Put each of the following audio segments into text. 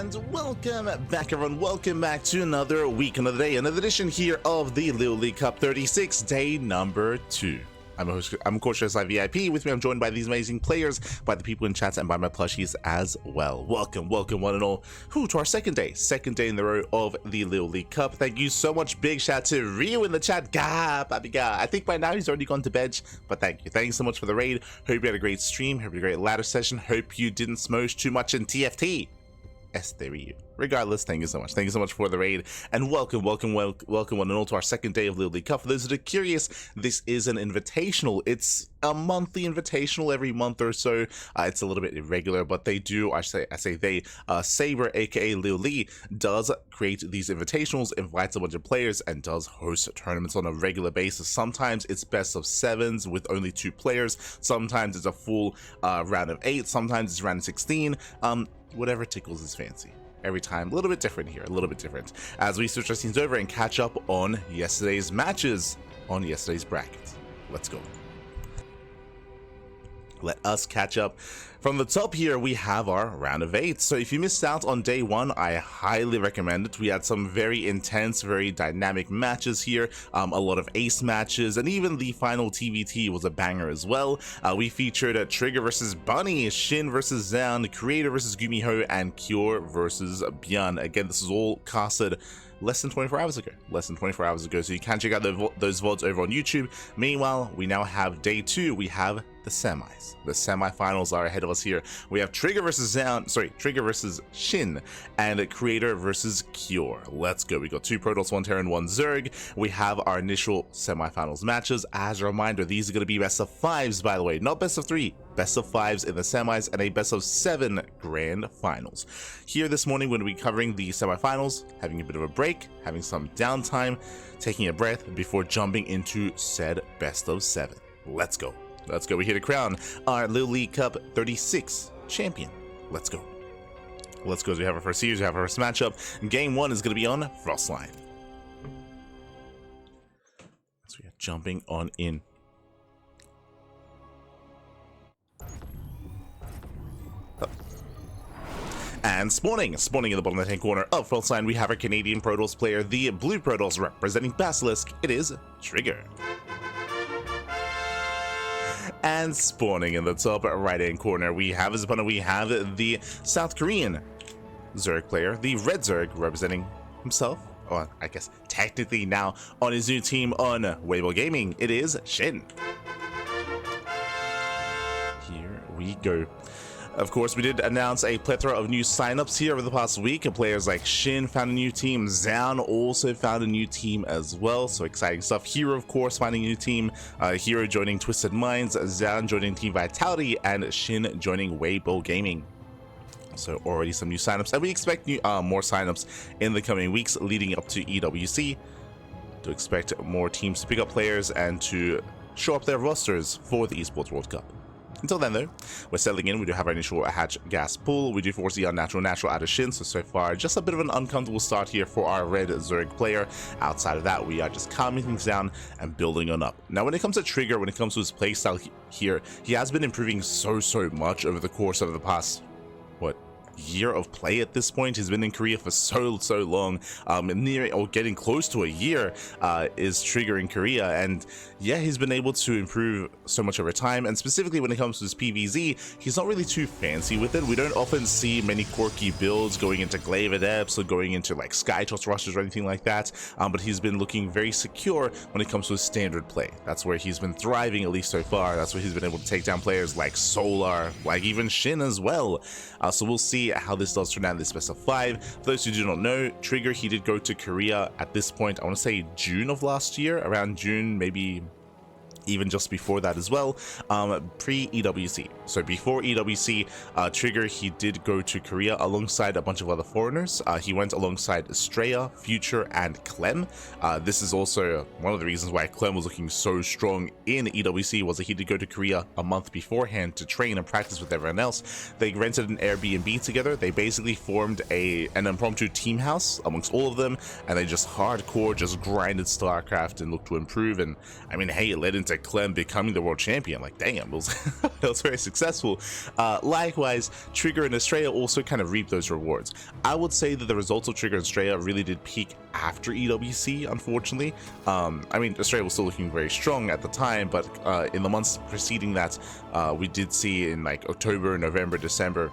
And welcome back, everyone. Welcome back to another week, another day, another edition here of the LiuLi Cup 36, day number 2. I'm Coach ZvP. With me, I'm joined by these amazing players, by the people in chat, and by my plushies as well. Welcome, one and all, to our second day in the row of the LiuLi Cup. Thank you so much. Big shout to Ryu in the chat. I think by now he's already gone to bed, but thank you so much for the raid. Hope you had a great stream. Hope you had a great ladder session. Hope you didn't smosh too much in TFT. Ryu. Regardless, thank you so much. Thank you so much for the raid, and welcome one and all to our second day of LiuLi Cup. For those that are curious, this is an invitational. It's a monthly invitational every month or so. It's a little bit irregular, but they do. Saber, aka LiuLi, does create these invitationals, invites a bunch of players, and does host tournaments on a regular basis. Sometimes it's best of 7s with only 2 players. Sometimes it's a full round of 8. Sometimes it's round of 16. Whatever tickles his fancy. Every time, a little bit different here, a little bit different. As we switch our scenes over and catch up on yesterday's matches, on yesterday's bracket. Let's go. Let us catch up. From the top here, we have our round of 8. So if you missed out on day 1, I highly recommend it. We had some very intense, very dynamic matches here, a lot of ace matches, and even the final TVT was a banger as well. We featured Trigger versus Bunny, SHIN versus Zan, Creator versus Gumiho, and Cure versus Björn. Again, this is all casted less than 24 hours ago, so you can check out those VODs over on YouTube. Meanwhile, we now have day 2. We have the semis. The semifinals are ahead of us here. We have Trigger versus SHIN, and Creator versus Cure. Let's go. We got 2 Protoss, 1 Terran, 1 Zerg. We have our initial semifinals matches. As a reminder, these are going to be best of 5s, by the way, not best of 3. Best of 5s in the semis and a best of 7 grand finals. Here this morning, we're going to be covering the semifinals, having a bit of a break, having some downtime, taking a breath before jumping into said best of 7. Let's go. Let's go. We're here to crown our LiuLi Cup 36 champion. Let's go. Let's go. As we have our first series, we have our first matchup. Game 1 is going to be on Frostline. So we are jumping on in. And spawning in the bottom left-hand corner of Frostline, we have our Canadian Protoss player, the blue Protoss representing Basilisk. It is Trigger. And spawning in the top right-hand corner, we have as opponent, we have the South Korean Zerg player, the red Zerg representing himself, or I guess technically now on his new team on Weibo Gaming. It is SHIN. Here we go. Of course, we did announce a plethora of new signups here over the past week. Players like SHIN found a new team. Zan also found a new team as well. So exciting stuff. Hero, of course, finding a new team. Hero joining Twisted Minds. Zan joining Team Vitality. And SHIN joining Weibo Gaming. So already some new signups. And we expect more signups in the coming weeks leading up to EWC. To expect more teams to pick up players and to show up their rosters for the Esports World Cup. Until then, though, we're settling in. We do have our initial hatch gas pool. We do foresee our natural out of SHIN. So far, just a bit of an uncomfortable start here for our red Zerg player. Outside of that, we are just calming things down and building on up. Now, when it comes to Trigger, when it comes to his playstyle here, he has been improving so much over the course of the past, year of play at this point. He's been in Korea for so long, nearing or getting close to a year is Trigger in Korea, and yeah, he's been able to improve so much over time. And specifically when it comes to his PvZ, he's not really too fancy with it. We don't often see many quirky builds going into Glaive Adepts or going into like Skytoss rushes or anything like that, but he's been looking very secure when it comes to his standard play. That's where he's been thriving, at least so far. That's where he's been able to take down players like Solar, like even SHIN as well. So we'll see how this does turn out in this best of 5. For those who do not know, Trigger, he did go to Korea at this point, I want to say June of last year, around June, maybe even just before that as well, pre-EWC. So before EWC, Trigger, he did go to Korea alongside a bunch of other foreigners. He went alongside Estrella, Future, and Clem. This is also one of the reasons why Clem was looking so strong in EWC, was that he did go to Korea a month beforehand to train and practice with everyone else. They rented an Airbnb together. They basically formed an impromptu team house amongst all of them, and they just hardcore just grinded StarCraft and looked to improve. And I mean, hey, it led into protect Clem becoming the world champion. Like, damn, it was, it was very successful. Likewise, Trigger and Estrella also kind of reap those rewards. I would say that the results of Trigger and Estrella really did peak after EWC, unfortunately. I mean, Estrella was still looking very strong at the time, but in the months preceding that, we did see in like October, November, December,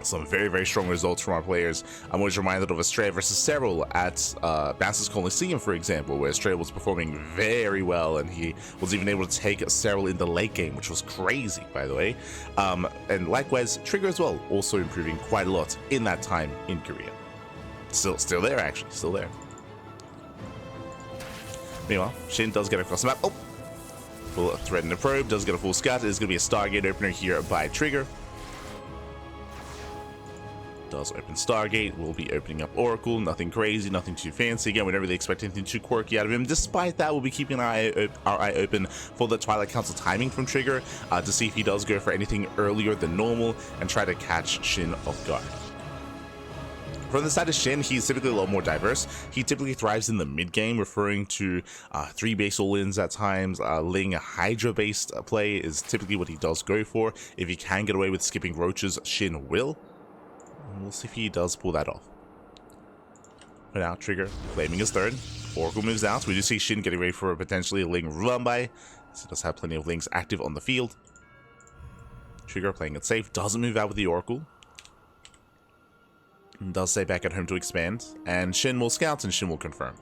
some very, very strong results from our players. I'm always reminded of Estrella versus Cyril at Bounce's Coliseum, for example, where Estrella was performing very well, and he was even able to take Cyril in the late game, which was crazy, by the way. And likewise, Trigger as well, also improving quite a lot in that time in Korea. Still there, actually, still there. Meanwhile, Shin does get across the map. Oh! Full threat in the probe, does get a full scout. It is going to be a Stargate opener here by Trigger. Does open Stargate, will be opening up Oracle, nothing crazy, nothing too fancy. Again, we don't really expect anything too quirky out of him. Despite that, we'll be keeping our eye open for the Twilight Council timing from Trigger to see if he does go for anything earlier than normal and try to catch Shin off guard. From the side of Shin, he's typically a lot more diverse. He typically thrives in the mid-game, referring to 3 base all-ins at times. Ling Hydra-based play is typically what he does go for. If he can get away with skipping roaches, Shin will. We'll see if he does pull that off. But now, Trigger claiming his third. Oracle moves out. We do see Shin getting ready for a potentially Ling run by. So he does have plenty of Lings active on the field. Trigger playing it safe. Doesn't move out with the Oracle. Does stay back at home to expand. And Shin will scout and Shin will confirm.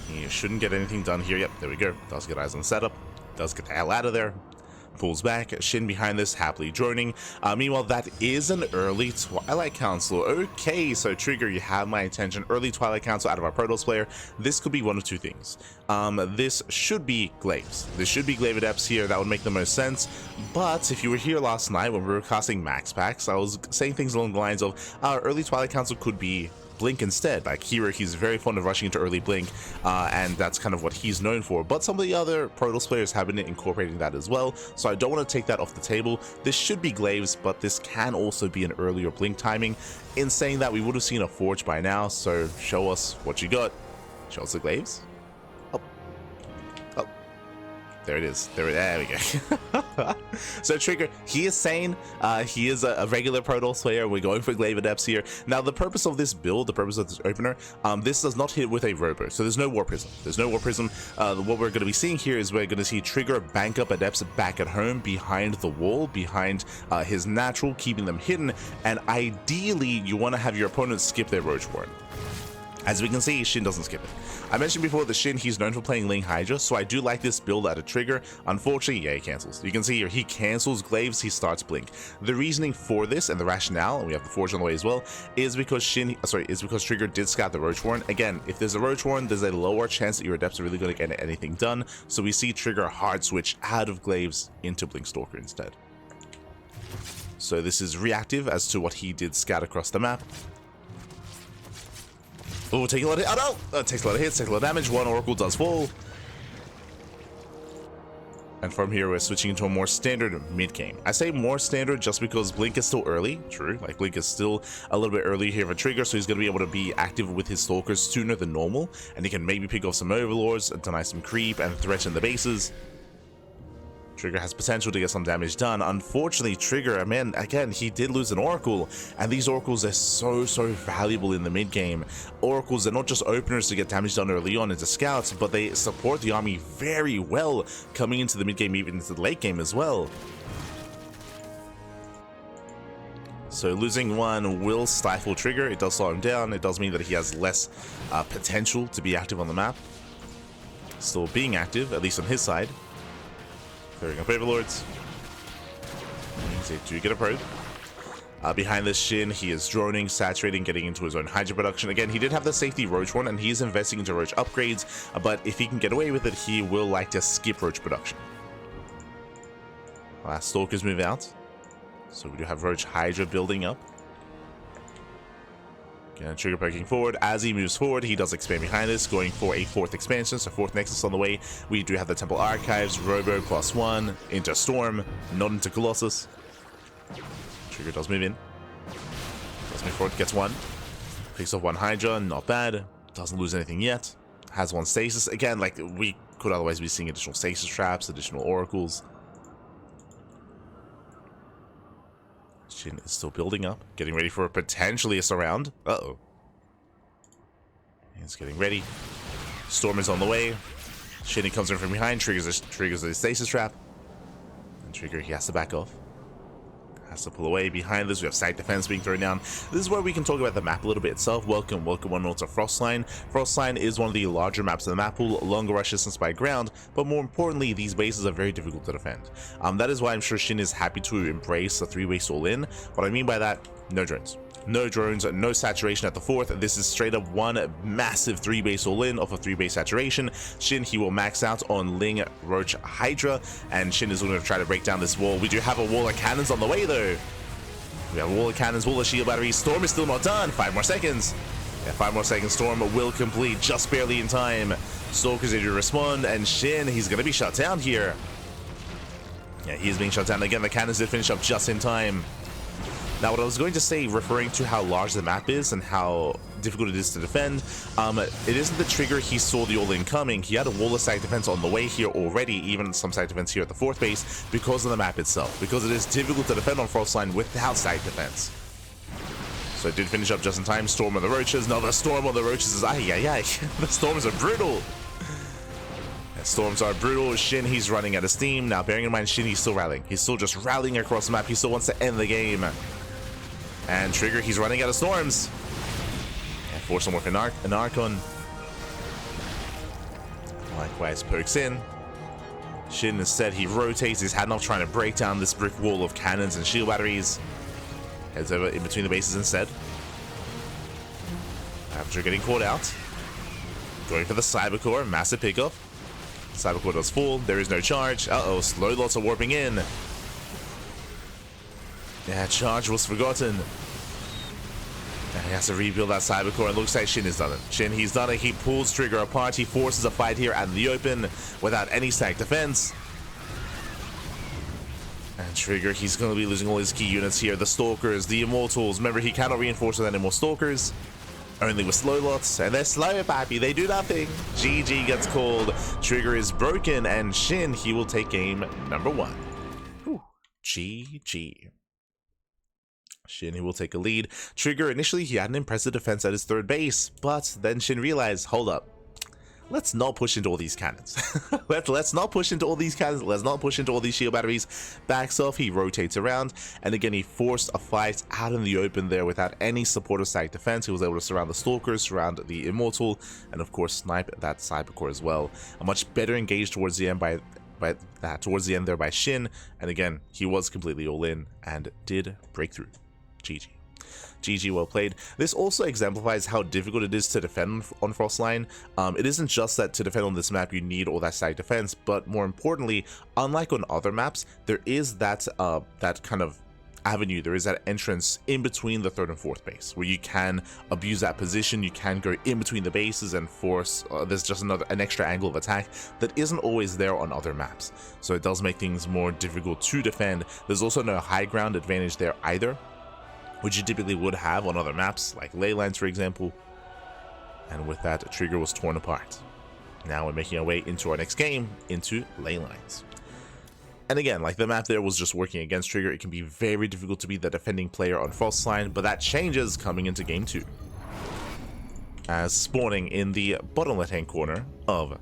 He shouldn't get anything done here. Yep, there we go. Does get eyes on the setup. Does get the hell out of there. Pulls back, Shin behind this, happily droning. Meanwhile, that is an early Twilight Council. Okay, so Trigger, you have my attention. Early Twilight Council out of our Protoss player. This could be one of two things. This should be Glaives. This should be Glaive Adepts here. That would make the most sense. But if you were here last night when we were casting Max Packs, I was saying things along the lines of our early Twilight Council could be Blink instead. Like Hero, he's very fond of rushing into early Blink, and that's kind of what he's known for. But some of the other Protoss players have been incorporating that as well, so I don't want to take that off the table. This should be Glaives, but this can also be an earlier Blink timing. In saying that, we would have seen a Forge by now, so show us what you got. Show us the Glaives. There it is. There we go. So Trigger, he is sane. He is a regular Protoss player. We're going for Glaive Adepts here. Now, the purpose of this build, the purpose of this opener, this does not hit with a Robo. So there's no War Prism. There's no War Prism. What we're going to be seeing here is we're going to see Trigger bank up Adepts back at home behind the wall, behind his natural, keeping them hidden. And ideally, you want to have your opponent skip their Roach Warren. As we can see, Shin doesn't skip it. I mentioned before that Shin, he's known for playing Ling Hydra, so I do like this build out of Trigger. Unfortunately, yeah, he cancels. You can see here, he cancels Glaives, he starts Blink. The reasoning for this and the rationale, and we have the Forge on the way as well, is because Trigger did scout the Roach Warren. Again, if there's a Roach Warren, there's a lower chance that your Adepts are really going to get anything done, so we see Trigger hard switch out of Glaives into Blink Stalker instead. So this is reactive as to what he did scout across the map. Oh, taking a lot of hits. Oh no! Takes a lot of hits, takes a lot of damage. One Oracle does fall. And from here, we're switching into a more standard mid-game. I say more standard just because Blink is still early. True, like Blink is still a little bit early here for Trigger, so he's going to be able to be active with his Stalkers sooner than normal. And he can maybe pick off some Overlords, deny some creep, and threaten the bases. Trigger has potential to get some damage done. Unfortunately, Trigger, I mean, again, he did lose an Oracle, and these Oracles are so valuable in the mid-game. Oracles are not just openers to get damage done early on into scouts, but they support the army very well coming into the mid-game, even into the late game as well. So losing one will stifle Trigger. It does slow him down. It does mean that he has less potential to be active on the map. Still being active, at least on his side. Clearing up Overlords. They do get a probe. Behind this Shin, he is droning, saturating, getting into his own Hydra production. Again, he did have the safety Roach one, and he's investing into Roach upgrades, but if he can get away with it, he will like to skip Roach production. Last Stalkers move out. So we do have Roach Hydra building up. Again, Trigger poking forward. As he moves forward, he does expand behind this, going for a 4th expansion, so 4th Nexus on the way. We do have the Temple Archives, Robo +1, into Storm, not into Colossus. Trigger does move in. Does move forward, gets one. Picks off one Hydra, not bad. Doesn't lose anything yet. has one stasis. Again, like, we could otherwise be seeing additional stasis traps, additional oracles. Shin is still building up, getting ready for potentially a surround. Uh-oh. He's getting ready. Storm is on the way. Shin comes in from behind, triggers the stasis trap. And Trigger, he has to back off. Has to pull away. Behind this, we have side defense being thrown down. This is where we can talk about the map a little bit itself. Welcome one more to Frostline. Frostline is one of the larger maps in the map pool, longer rush distance by ground, but more importantly, these bases are very difficult to defend. That is why I'm sure Shin is happy to embrace a 3-base all-in. What I mean by that, no drones. No drones, no saturation at the 4th. This is straight up one massive 3-base all-in off of 3-base saturation. Shin, he will max out on Ling, Roach, Hydra, and Shin is going to try to break down this wall. We do have a wall of cannons on the way, though. We have a wall of cannons, wall of shield batteries. Storm is still not done. 5 more seconds. Yeah, 5 more seconds. Storm will complete just barely in time. Stalker's ready to respond, and Shin, he's going to be shut down here. Yeah, he is being shut down. Again, the cannons did finish up just in time. Now, what I was going to say, referring to how large the map is and how difficult it is to defend, it isn't the Trigger he saw the all-in coming. He had a wall of side defense on the way here already, even some side defense here at the 4th base, because of the map itself, because it is difficult to defend on Frostline without side defense. So it did finish up just in time. Storm on the Roaches. No, the Storm on the Roaches is ay. The Storms are brutal. Storms are brutal. Shin, he's running out of steam. Now, bearing in mind, Shin, he's still rallying. He's still just rallying across the map. He still wants to end the game. And Trigger, he's running out of storms. And force him with an Archon. Likewise, pokes in. Shin, instead, he rotates his head off, trying to break down this brick wall of cannons and shield batteries. Heads over in between the bases instead. After getting caught out. Going for the Cyber Core, massive pickup. Cyber Core does fall. There is no charge. Uh-oh, slow lots are warping in. Yeah, charge was forgotten. And he has to rebuild that Cyber Core. It looks like Shin has done it. Shin, he's done it. He pulls Trigger apart. He forces a fight here out in the open without any stack defense. And Trigger, he's going to be losing all his key units here. The Stalkers, the Immortals. Remember, he cannot reinforce with any more Stalkers. Only with slow lots. And they're slow, pappy. They do nothing. GG gets called. Trigger is broken. And Shin, he will take game number 1. Whew. GG. Shin, he will take a lead. Trigger, initially, he had an impressive defense at his 3rd base, but then Shin realized, hold up, let's not push into all these cannons. let's not push into all these cannons. Let's not push into all these shield batteries. Backs off, he rotates around, and again, he forced a fight out in the open there without any supportive side defense. He was able to surround the Stalkers, surround the Immortal, and of course, snipe that Cyber Core as well. A much better engage towards the end towards the end there by Shin, and again, he was completely all in and did break through. GG. GG, well played. This also exemplifies how difficult it is to defend on Frostline. It isn't just that to defend on this map you need all that side defense, but more importantly, unlike on other maps, there is that kind of avenue, there is that entrance in between the 3rd and 4th base where you can abuse that position. You can go in between the bases and force there's just an extra angle of attack that isn't always there on other maps, so it does make things more difficult to defend. There's also no high ground advantage there either, which you typically would have on other maps like ley lines, for example. And with that, Trigger was torn apart. Now we're making our way into our next game, into ley lines. And again, like the map there was just working against Trigger, it can be very difficult to be the defending player on Frostline, but that changes coming into game 2. As spawning in the bottom left-hand corner of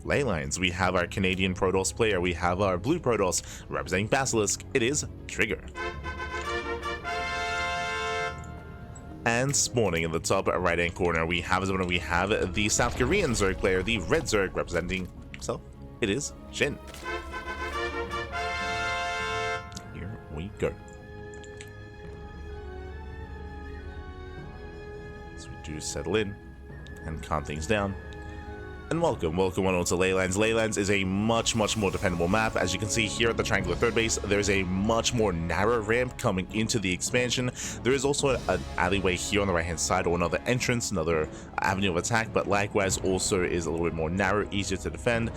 ley lines, we have our Canadian Protoss player, we have our blue Protoss representing Basilisk, it is Trigger. And spawning in the top right-hand corner, we have the South Korean Zerg player, the red Zerg representing himself, it is Shin. Here we go. So we do settle in and calm things down. And And welcome on to Leylands. Leylands is a much more dependable map. As you can see here at the triangular third base, there's a much more narrow ramp coming into the expansion. There is also an alleyway here on the right hand side, or another entrance, another avenue of attack, but likewise also is a little bit more narrow, easier to defend.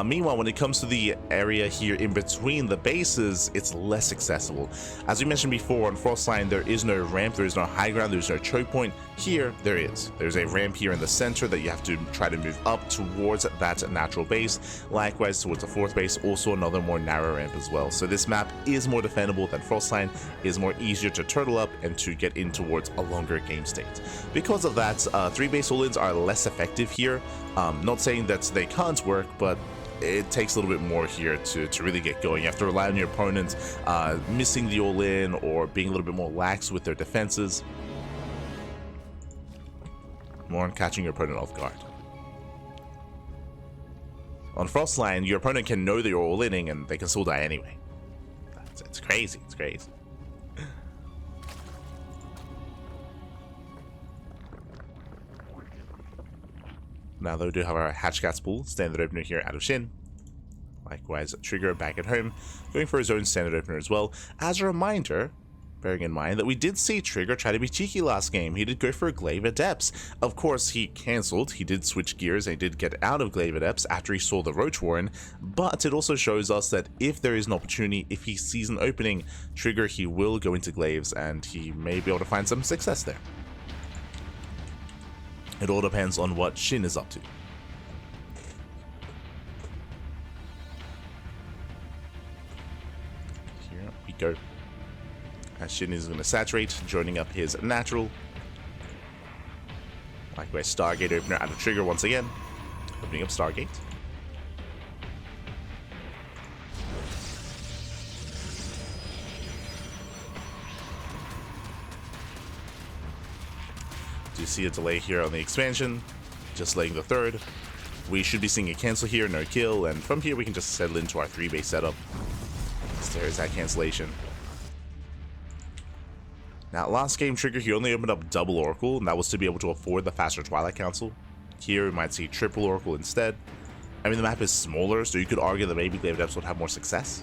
Meanwhile, when it comes to the area here in between the bases, it's less accessible. As we mentioned before, on Frostline there is no ramp, there is no high ground, there's no choke point. Here there is. There's a ramp here in the center that you have to try to move up towards that natural base. Likewise towards the fourth base, also another more narrow ramp as well. So this map is more defendable than Frostline, is more easier to turtle up and to get in towards a longer game state. Because of that, 3-base all-ins are less effective here. Not saying that they can't work, but it takes a little bit more here to really get going. You have to rely on your opponent missing the all-in or being a little bit more lax with their defenses. More on catching your opponent off guard. On Frostline, your opponent can know that you're all-inning and they can still die anyway. It's crazy, it's crazy. Now though, we do have our Hatchcats pool, standard opener here out of SHIN. Likewise, Trigger back at home, going for his own standard opener as well. As a reminder, bearing in mind that we did see Trigger try to be cheeky last game. He did go for Glaive Adepts. Of course, he cancelled. He did switch gears and he did get out of Glaive Adepts after he saw the Roach Warren. But it also shows us that if there is an opportunity, if he sees an opening, Trigger, he will go into Glaives and he may be able to find some success there. It all depends on what SHIN is up to. Here we go. As SHIN is going to saturate, joining up his natural. Likewise, Stargate opener out of Trigger once again. Opening up Stargate. Do you see a delay here on the expansion? Just laying the third. We should be seeing a cancel here, no kill, and from here we can just settle into our 3-base setup. So there's that cancellation. Now, last game, Trigger, he only opened up double Oracle, and that was to be able to afford the faster Twilight Council. Here, we might see triple Oracle instead. I mean, the map is smaller, so you could argue that maybe Glaive Adepts would have more success.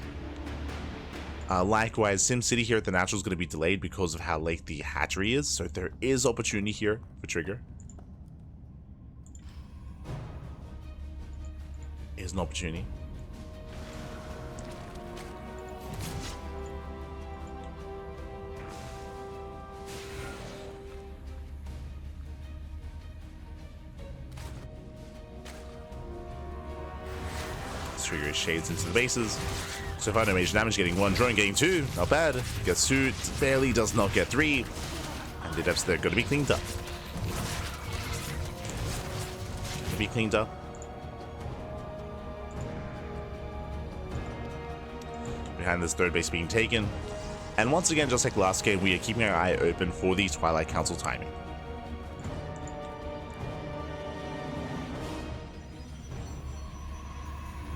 Likewise, SimCity here at the natural is going to be delayed because of how late the hatchery is, so there is opportunity here for Trigger. Is an opportunity. Trigger shades into the bases. So far, no major damage, getting 1, drawing, getting 2. Not bad. Gets 2, barely does not get 3. And the depths, they're going to be cleaned up. Going to be cleaned up. Behind this third base being taken. And once again, just like last game, we are keeping our eye open for the Twilight Council timing.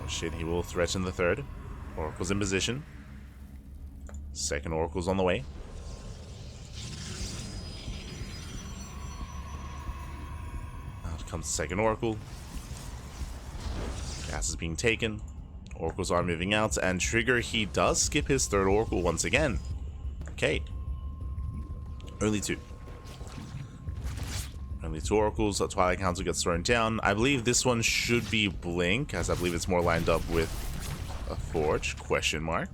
SHIN, he will threaten the third. Oracle's in position. Second Oracle's on the way. Out comes the second Oracle. Gas is being taken. Oracles are moving out, and Trigger, he does skip his third Oracle once again. Okay. Only 2. Only 2 Oracles. The Twilight Council gets thrown down. I believe this one should be Blink, as I believe it's more lined up with a Forge, question mark.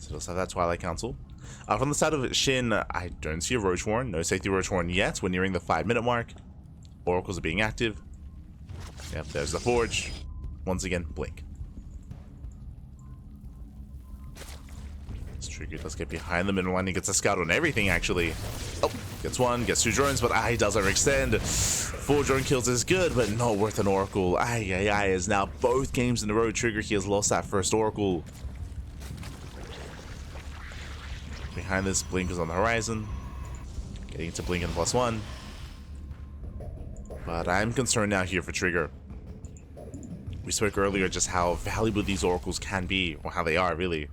So let's have that Twilight Council. From the side of SHIN, I don't see a Roach Warren. No safety Roach Warren yet. We're nearing the 5-minute mark. Oracles are being active. Yep, there's the Forge. Once again, Blink. It's tricky. Let's get behind the middle line. He gets a scout on everything, actually. Oh, gets 1, gets 2 drones, but he does overextend. 4 drone kills is good, but not worth an Oracle. Is now both games in a row. Trigger, he has lost that first Oracle. Behind this, Blink is on the horizon. Getting to Blink in +1. But I'm concerned now here for Trigger. We spoke earlier just how valuable these Oracles can be, or how they are, really.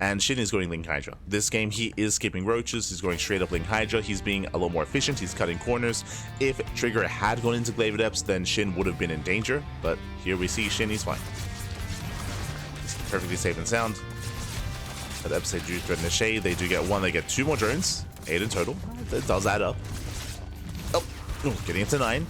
And Shin is going Link Hydra. This game, he is skipping roaches. He's going straight up Link Hydra. He's being a little more efficient. He's cutting corners. If Trigger had gone into Glaive Adepts, then Shin would have been in danger. But here we see Shin, he's fine. He's perfectly safe and sound. But Epps, they do threaten the shade. They do get one. They get 2 more drones. 8 in total. That does add up. Oh, getting it to 9.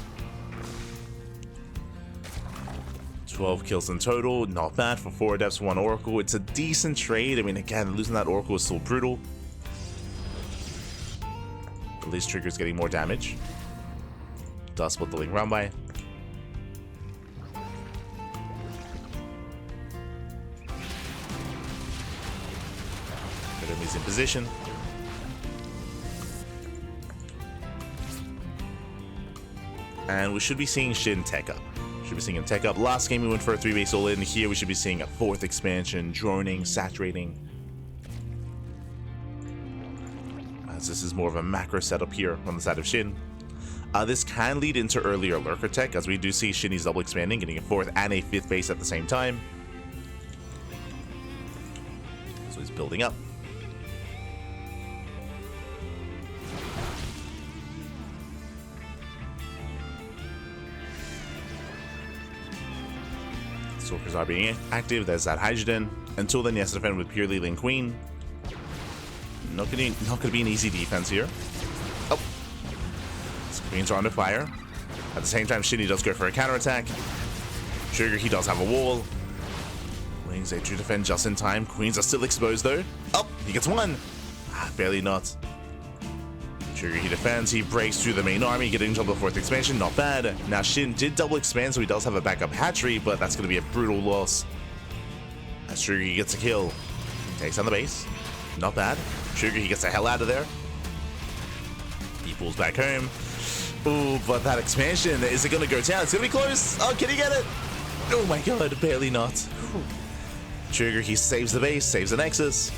12 kills in total, not bad for 4 Adepts, 1 Oracle. It's a decent trade. I mean, again, losing that Oracle is still brutal. At least Trigger's getting more damage. Does split the Link round by. Enemies in position. And we should be seeing Shin tech up. Should be seeing him tech up. Last game we went for a 3-base all in. Here we should be seeing a 4th expansion, droning, saturating. As this is more of a macro setup here on the side of Shin. This can lead into earlier lurker tech, as we do see Shin is double expanding, getting a 4th and a 5th base at the same time. So he's building up. Stalkers are being active. There's that Hydrogen. Until then, yes, defend with purely Link Queen. Not gonna be an easy defense here. Oh, his Queens are under fire. At the same time, Shinny does go for a counterattack. Trigger, he does have a wall. Wings, they do defend just in time. Queens are still exposed though. Oh, he gets 1. Barely not. Trigger, he defends, he breaks through the main army, getting into the 4th expansion, not bad. Now Shin did double expand, so he does have a backup hatchery, but that's going to be a brutal loss. As Trigger, he gets a kill. Takes on the base, not bad. Trigger, he gets the hell out of there. He pulls back home. Ooh, but that expansion, is it going to go down? It's going to be close. Oh, can he get it? Oh my god, barely not. Trigger, he saves the base, saves the Nexus.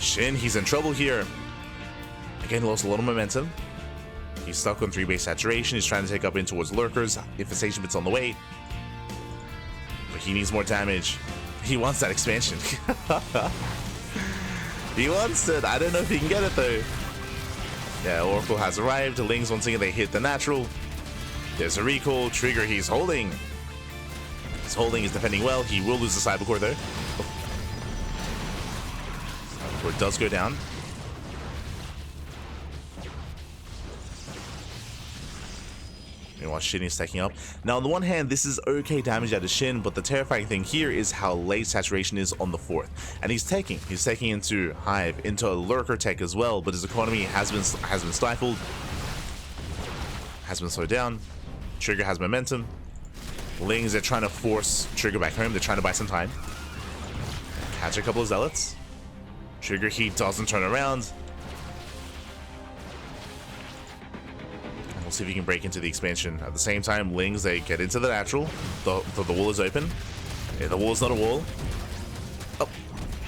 Shin, he's in trouble here. Again, lost a lot of momentum. He's stuck on 3-base saturation. He's trying to take up in towards lurkers. Infestation bit's on the way. But he needs more damage. He wants that expansion. He wants it. I don't know if he can get it though. Yeah, Oracle has arrived. The Lings, once again, they hit the natural. There's a recall. Trigger, he's holding. He's holding, he's defending well. He will lose the Cyber Core though. Cyber Core does go down. Meanwhile, Shin is stacking up. Now, on the one hand, this is okay damage out of Shin, but the terrifying thing here is how late saturation is on the 4th. And he's taking into Hive, into a lurker tech as well, but his economy has been stifled, has been slowed down. Trigger has momentum. Lings, they're trying to force Trigger back home. They're trying to buy some time. Catch a couple of Zealots. Trigger, he doesn't turn around. See if he can break into the expansion. At the same time, Lings, they get into the natural. The wall is open. Yeah, the wall is not a wall. Oh,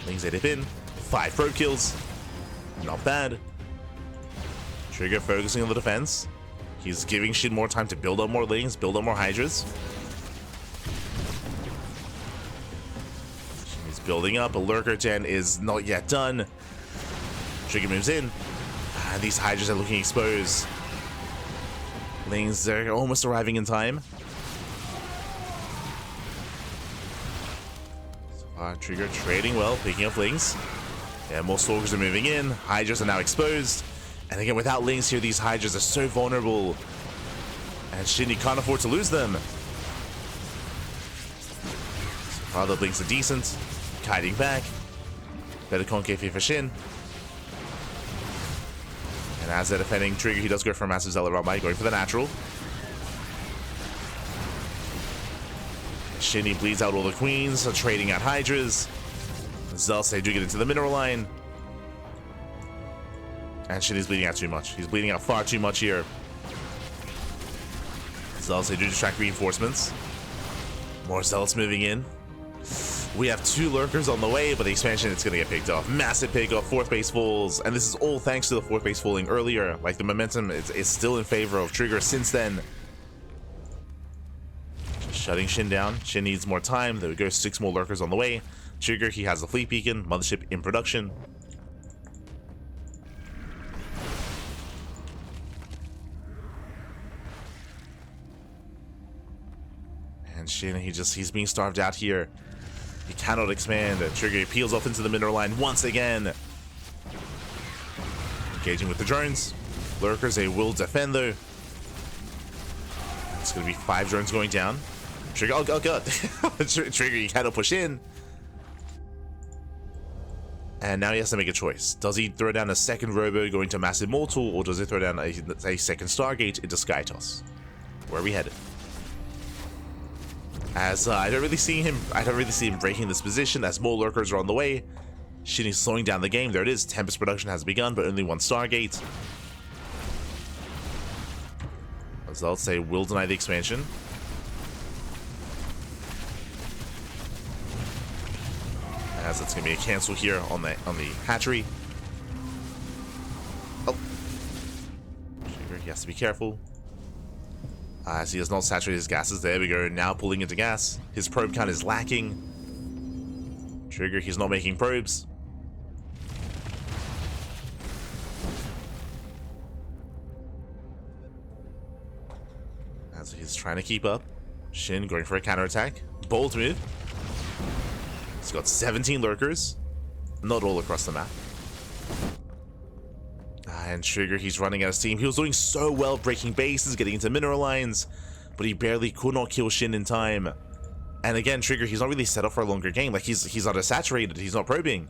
Lings, they dip in. 5 probe kills. Not bad. Trigger focusing on the defense. He's giving Shin more time to build up more Lings, build up more Hydras. He's building up. A lurker gen is not yet done. Trigger moves in. And these Hydras are looking exposed. Lings, they're almost arriving in time. So Trigger trading well, picking up Lings. Yeah, more Stalkers are moving in. Hydras are now exposed. And again, without Lings here, these Hydras are so vulnerable. And Shin can't afford to lose them. So far, the Lings are decent. Kiting back. Better concave here for Shin. And as they're defending Trigger, he does go for a massive Zealot run by, going for the natural. Shin, bleeds out all the Queens, so trading out Hydras. Zealots, they do get into the mineral line. And Shin is bleeding out too much. He's bleeding out far too much here. Zealots, they do distract reinforcements. More Zealots moving in. We have 2 lurkers on the way, but the expansion, it's going to get picked off. Massive pick off, 4th base falls, and this is all thanks to the 4th base falling earlier. Like, the momentum is still in favor of Trigger since then. Just shutting Shin down. Shin needs more time. There we go, 6 more lurkers on the way. Trigger, he has a fleet beacon, mothership in production. And Shin, he's being starved out here. He cannot expand. Trigger peels off into the mineral line once again. Engaging with the drones. Lurkers, they will defend though. It's going to be 5 drones going down. Trigger, oh god. Trigger, you cannot push in. And now he has to make a choice. Does he throw down a second robo going to Massive Mortal, or does he throw down a second Stargate into Sky Toss? Where are we headed? As I don't really see him breaking this position, as more lurkers are on the way. Shin is slowing down the game. There it is. Tempest production has begun, but only 1 Stargate. Results say will deny the expansion. As it's gonna be a cancel here on the hatchery. Oh, Trigger, he has to be careful. As he has not saturated his gases. There we go. Now pulling into gas. His probe count is lacking. Trigger, he's not making probes. As he's trying to keep up. Shin going for a counterattack. Bold move. He's got 17 lurkers. Not all across the map. And Trigger, he's running out of steam. He was doing so well breaking bases, getting into mineral lines, but he barely could not kill Shin in time. And again, Trigger, he's not really set up for a longer game. Like, he's undersaturated. He's not probing.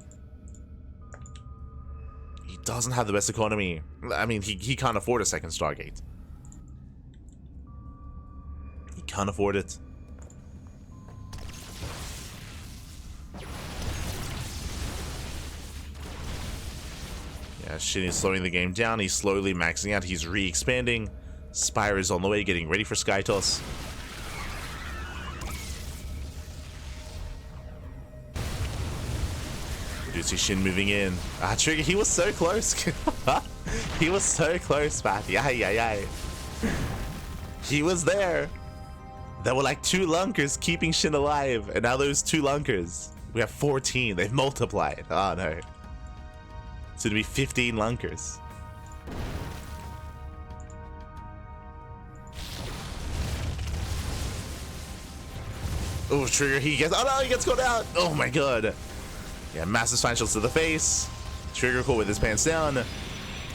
He doesn't have the best economy. I mean, he can't afford a second Stargate. He can't afford it. Yeah, Shin is slowing the game down. He's slowly maxing out. He's re-expanding. Spire is on the way, getting ready for Sky Toss. We do see Shin moving in. Trigger, he was so close. He was so close, man. Yeah. He was there. There were like 2 lunkers keeping Shin alive. And now those 2 lunkers, we have 14. They've multiplied. Oh no. It's gonna be 15 lunkers. Oh, Trigger, he gets caught out. Oh my god. Yeah, massive spine shields to the face. Trigger caught with his pants down.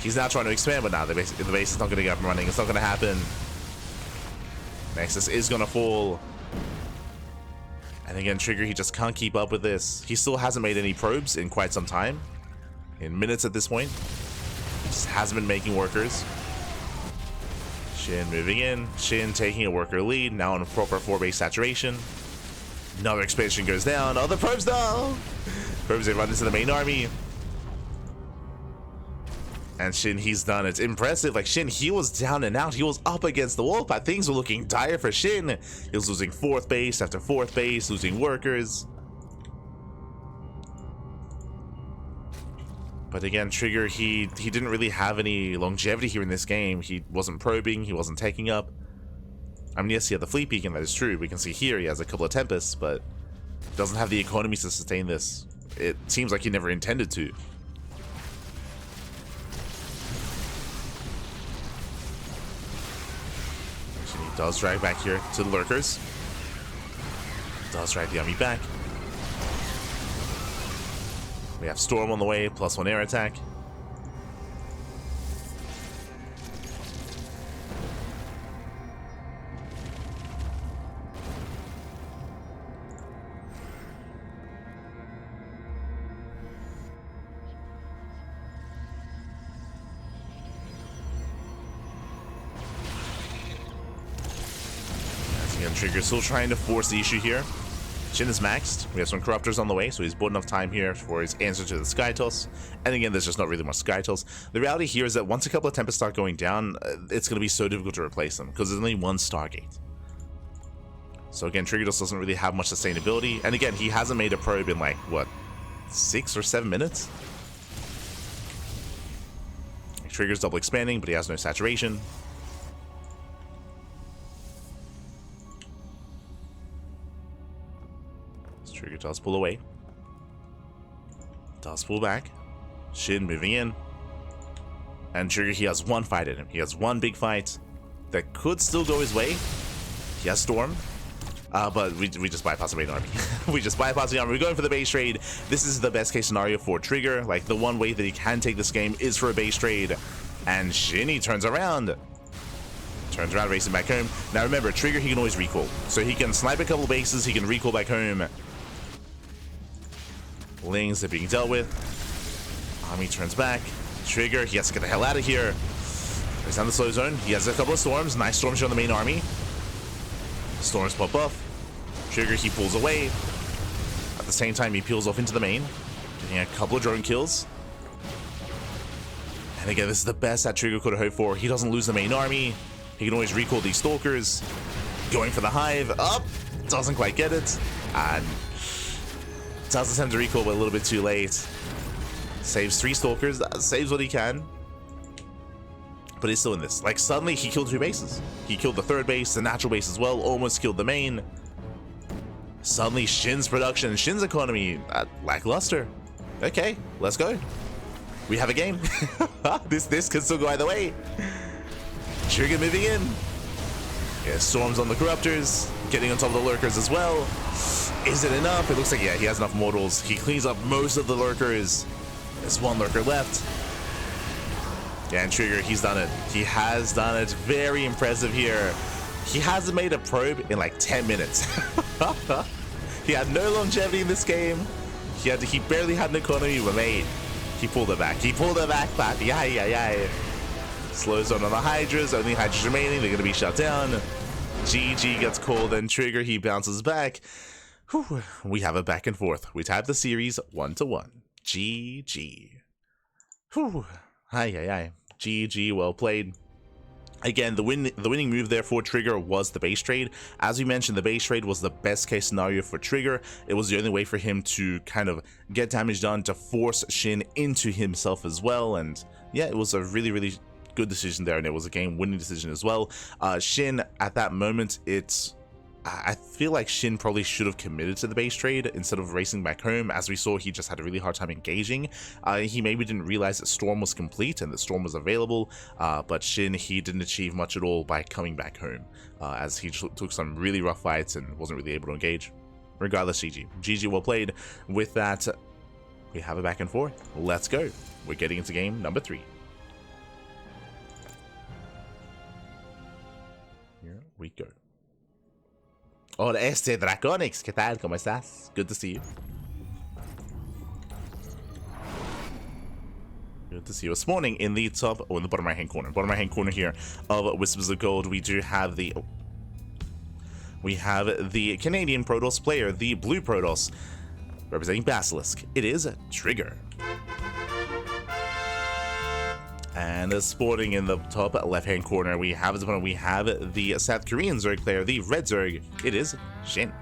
He's now trying to expand, but now the base is not gonna get up and running. It's not gonna happen. Nexus is gonna fall. And again, Trigger, he just can't keep up with this. He still hasn't made any probes in quite some time. In minutes at this point. Just hasn't been making workers. Shin moving in. Shin taking a worker lead. Now on a proper 4-base saturation. Another expansion goes down. Other probes down. Probes, they run into the main army. And Shin, he's done. It's impressive. Like, Shin, he was down and out. He was up against the wall, but things were looking dire for Shin. He was losing 4th base after 4th base, losing workers. But again, Trigger, he didn't really have any longevity here in this game. He wasn't probing, he wasn't taking up. I mean, yes, he had the fleet beacon, that is true. We can see here he has a couple of Tempests, but doesn't have the economies to sustain this. It seems like he never intended to. Actually, he does drag back here to the lurkers. Does drag the army back. We have Storm on the way, +1 air attack. Again, Trigger still trying to force the issue here. Shin is maxed. We have some corruptors on the way, so he's bought enough time here for his answer to the Sky Toss. And again, there's just not really much Sky Toss. The reality here is that once a couple of Tempests start going down, it's going to be so difficult to replace them, because there's only 1 Stargate. So again, Trigger just doesn't really have much sustainability. And again, he hasn't made a probe in like, what, 6 or 7 minutes? Trigger's double expanding, but he has no saturation. Trigger does pull away. does pull back. Shin moving in. And Trigger, he has one fight in him. He has one big fight that could still go his way. He has Storm. But we just bypass the main army. We just bypass the army. We're going for the base trade. This is the best case scenario for Trigger. Like, the one way that he can take this game is for a base trade. And Shin, he turns around. Turns around, racing back home. Now remember, Trigger, he can always recall. So he can snipe a couple bases, he can recall back home. Lings are being dealt with. Army turns back. Trigger, he has to get the hell out of here. He's down the slow zone. He has a couple of storms. Nice storms on the main army. Storms pop off. Trigger, he pulls away. At the same time, he peels off into the main. Getting a couple of drone kills. And again, this is the best that Trigger could have hoped for. He doesn't lose the main army. He can always recall these stalkers. Going for the hive. Up. Doesn't quite get it. And does attempt to recall, but a little bit too late. Saves 3 stalkers. That saves what he can. But he's still in this. Like, suddenly he killed 2 bases. He killed the 3rd base, the natural base as well. Almost killed the main. Suddenly Shin's production, Shin's economy, lackluster. Okay, let's go. We have a game. This could still go either way. Trigger moving in. Yeah, storms on the corruptors, getting on top of the lurkers as well. Is it enough? It looks like, yeah, he has enough mortals. He cleans up most of the lurkers. There's 1 lurker left. Yeah, and Trigger, he's done it. He has done it. Very impressive here. He hasn't made a probe in like 10 minutes. He had no longevity in this game. He barely had an economy, but mate, he pulled it back. He pulled it back, Pappy. Yeah. Slows down on the Hydras. Only Hydras remaining. They're going to be shut down. GG gets called, and Trigger, he bounces back. Whew. We have a back and forth. We tied the series 1-1. GG. Whew. Aye. GG, well played. Again, the winning move there for Trigger was the base trade. As we mentioned, the base trade was the best case scenario for Trigger. It was the only way for him to kind of get damage done, to force Shin into himself as well. And yeah, it was a really good decision there, and it was a game-winning decision as well. Shin, at that moment, I feel like Shin probably should have committed to the base trade instead of racing back home. As we saw, he just had a really hard time engaging. He maybe didn't realize that Storm was complete and that Storm was available, but Shin, he didn't achieve much at all by coming back home, as he took some really rough fights and wasn't really able to engage. Regardless, GG well played. With that, we have a back and forth. Let's go. We're getting into game number 3. Here we go. Hola, Draconics, ¿qué tal? ¿Cómo estás? Good to see you. Good to see you. This morning in the top, in the bottom right hand corner here of Whispers of Gold, we do have the Canadian Protoss player, the blue Protoss, representing Basilisk. It is Trigger. And sporting in the top left-hand corner, we have the South Korean Zerg player, the red Zerg. It is Shin.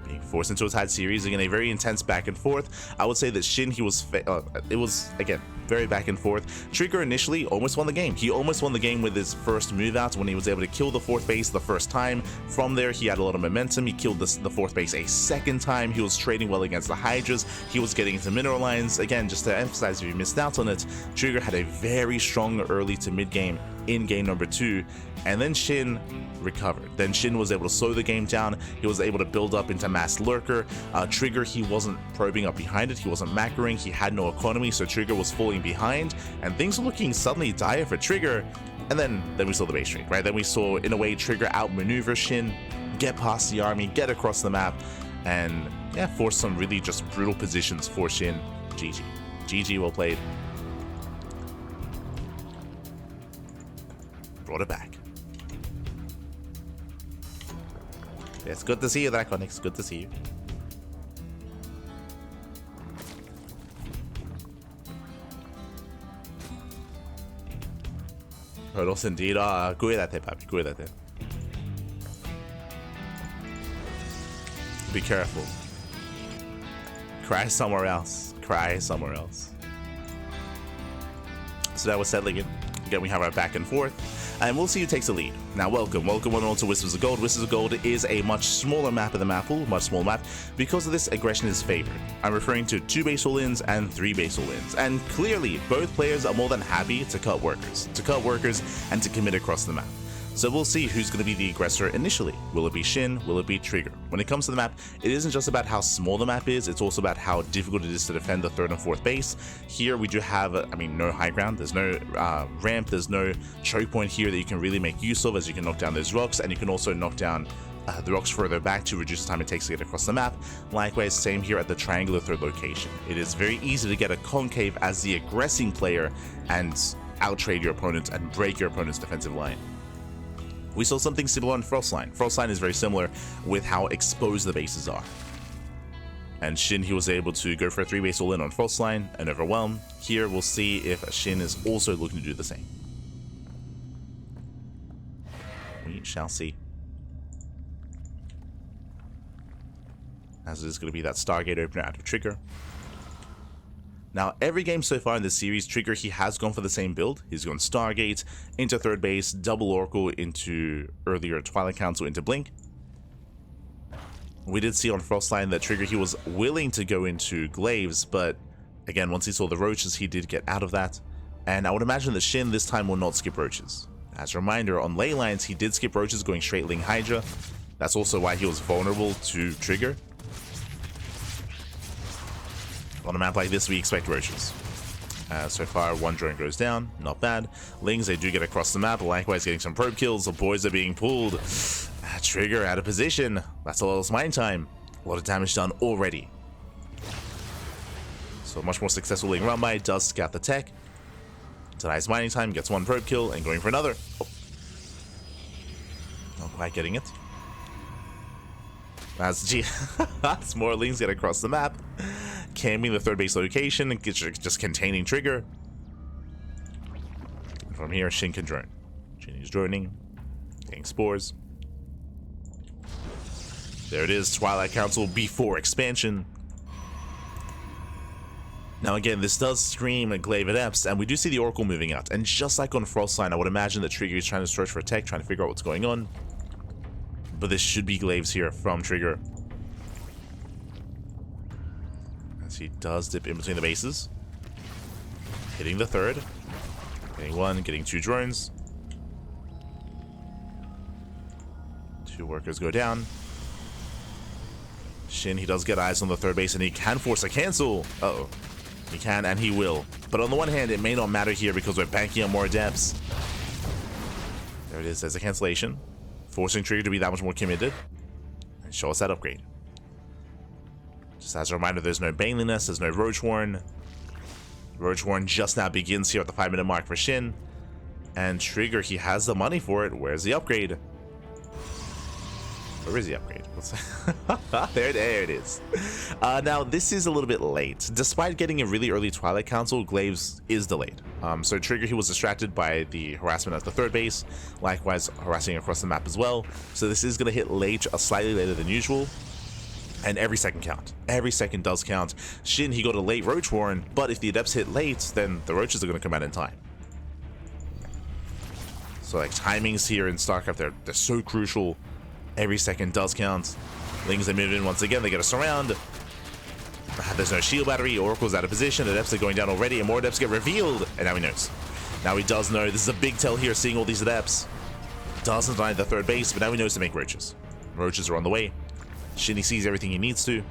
Being forced into a tied series, again, a very intense back and forth. I would say that Shin, it was, again, very back and forth. Trigger initially almost won the game. He almost won the game with his first move out when he was able to kill the 4th base the first time. From there, he had a lot of momentum. He killed the 4th base a second time. He was trading well against the Hydras. He was getting into mineral lines. Again, just to emphasize, if you missed out on it, Trigger had a very strong early to mid game in game number 2, and then Shin recovered. Then Shin was able to slow the game down. He was able to build up into mass lurker. Trigger, he wasn't probing up behind it. He wasn't macroing. He had no economy, so Trigger was falling behind, and things were looking suddenly dire for Trigger. And then we saw the base trade, right? Then we saw, in a way, Trigger outmaneuver Shin, get past the army, get across the map, and yeah, force some really just brutal positions for Shin. GG, well played. Brought it back. It's good to see you, Draconics. Good to see you. Protoss indeed. Cuídate, papi. Cuídate. Be careful. Cry somewhere else. Cry somewhere else. So that was settling it. Again, we have our back and forth. and we'll see who takes the lead. Now welcome one all to Whispers of Gold. Whispers of Gold is a much smaller map of the map pool, much smaller map. Because of this, aggression is favored. I'm referring to 2 base all-ins and 3 base all-ins, and clearly both players are more than happy to cut workers and to commit across the map. So we'll see who's going to be the aggressor initially. Will it be Shin? Will it be Trigger? When it comes to the map, it isn't just about how small the map is, it's also about how difficult it is to defend the 3rd and 4th base. Here we do have, no high ground, there's no ramp, there's no choke point here that you can really make use of, as you can knock down those rocks, and you can also knock down the rocks further back to reduce the time it takes to get across the map. Likewise, same here at the triangular 3rd location. It is very easy to get a concave as the aggressing player and out-trade your opponent and break your opponent's defensive line. We saw something similar on Frostline. Frostline is very similar with how exposed the bases are. And Shin, he was able to go for a 3 base all-in on Frostline and overwhelm. Here we'll see if Shin is also looking to do the same. We shall see. As it is going to be that Stargate opener out of Trigger. Now, every game so far in this series, Trigger, he has gone for the same build. He's gone Stargate into 3rd base, double Oracle into earlier Twilight Council into Blink. We did see on Frostline that Trigger, he was willing to go into Glaives, but again, once he saw the Roaches, he did get out of that. And I would imagine that Shin this time will not skip Roaches. As a reminder, on ley lines, he did skip Roaches going straight Ling Hydra. That's also why he was vulnerable to Trigger. On a map like this, we expect Roaches. So far, 1 drone goes down, not bad. Lings, they do get across the map, likewise getting some probe kills. The boys are being pulled. Trigger out of position. That's a lot of mine time. A lot of damage done already. So much more successful Ling run by, does scout the tech. Denies mining time, gets 1 probe kill, and going for another. Oh. Not quite getting it. As more Lings get across the map. Camping the 3rd base location, just containing Trigger. And from here, Shin can drone. Shin is droning, getting spores. There it is, Twilight Council before expansion. Now again, this does scream a Glaive Adepts, and we do see the Oracle moving out. And just like on Frostline, I would imagine that Trigger is trying to search for tech, trying to figure out what's going on. But this should be Glaives here from Trigger. He does dip in between the bases. Hitting the 3rd. Getting 1, getting 2 drones. 2 workers go down. Shin, he does get eyes on the 3rd base, and he can force a cancel. Uh-oh. He can, and he will. But on the one hand, it may not matter here because we're banking on more adepts. There it is, there's a cancellation. Forcing Trigger to be that much more committed. And show us that upgrade. Just as a reminder, there's no Baneliness, there's no Roachhorn. Roachhorn just now begins here at the 5-minute mark for Shin. And Trigger, he has the money for it. Where's the upgrade? Where is the upgrade? There it is. Now, this is a little bit late. Despite getting a really early Twilight Council, Glaives is delayed. So Trigger, he was distracted by the harassment at the 3rd base. Likewise, harassing across the map as well. So this is going to hit late, slightly later than usual. And every second count. Every second does count. Shin, he got a late Roachhorn, but if the Adepts hit late, then the Roaches are going to come out in time. So like timings here in StarCraft, they're so crucial. Every second does count. Lings, they move in once again, they get a surround. There's no shield battery, Oracle's out of position, Adepts are going down already, and more Adepts get revealed. And now he knows. Now he does know. This is a big tell here, seeing all these Adepts. Doesn't deny the 3rd base, but now he knows to make Roaches. Roaches are on the way. Shin, he sees everything he needs to.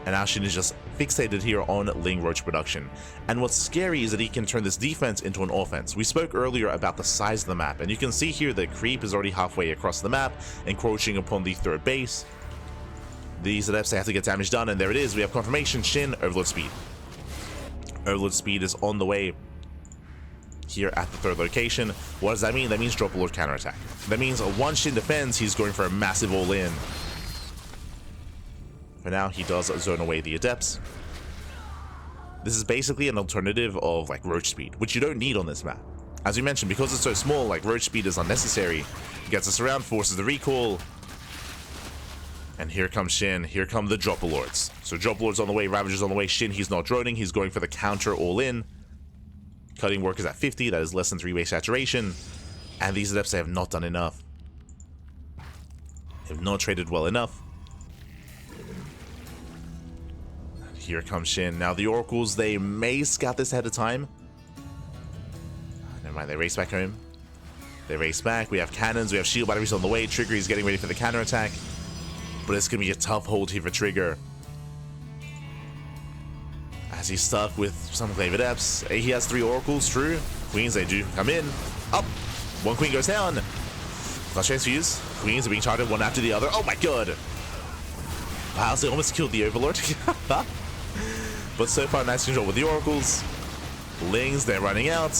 And now Shin is just fixated here on Ling Roach production. And what's scary is that he can turn this defense into an offense. We spoke earlier about the size of the map, and you can see here that Creep is already halfway across the map, encroaching upon the 3rd base. These Adepts, they have to get damage done, and there it is. We have confirmation. Shin, Overload Speed. Overload Speed is on the way here at the 3rd location. What does that mean? That means Drop Lord counterattack. That means once Shin defends, he's going for a massive all-in. For now, he does zone away the Adepts. This is basically an alternative of like Roach Speed, which you don't need on this map. As we mentioned, because it's so small, like Roach Speed is unnecessary. He gets us around, forces the recall. And here comes Shin, here come the Dropper Lords. So Dropper Lords on the way, Ravagers on the way. Shin, he's not droning, he's going for the counter all-in. Cutting workers at 50, that is less than 3-way saturation. And these adepts have not done enough. They have not traded well enough. Here comes Shin. Now the Oracles, they may scout this ahead of time. Never mind, they race back home. They race back. We have cannons, we have shield batteries on the way. Trigger, he's getting ready for the counterattack. But it's going to be a tough hold here for Trigger. As he's stuck with some Glaive Adepts. He has 3 Oracles, true. Queens, they do come in. Up! 1 Queen goes down. Flash transfuse. Queens are being charged one after the other. Oh my god! Wow, they almost killed the Overlord. But so far, nice control with the Oracles. Lings, they're running out.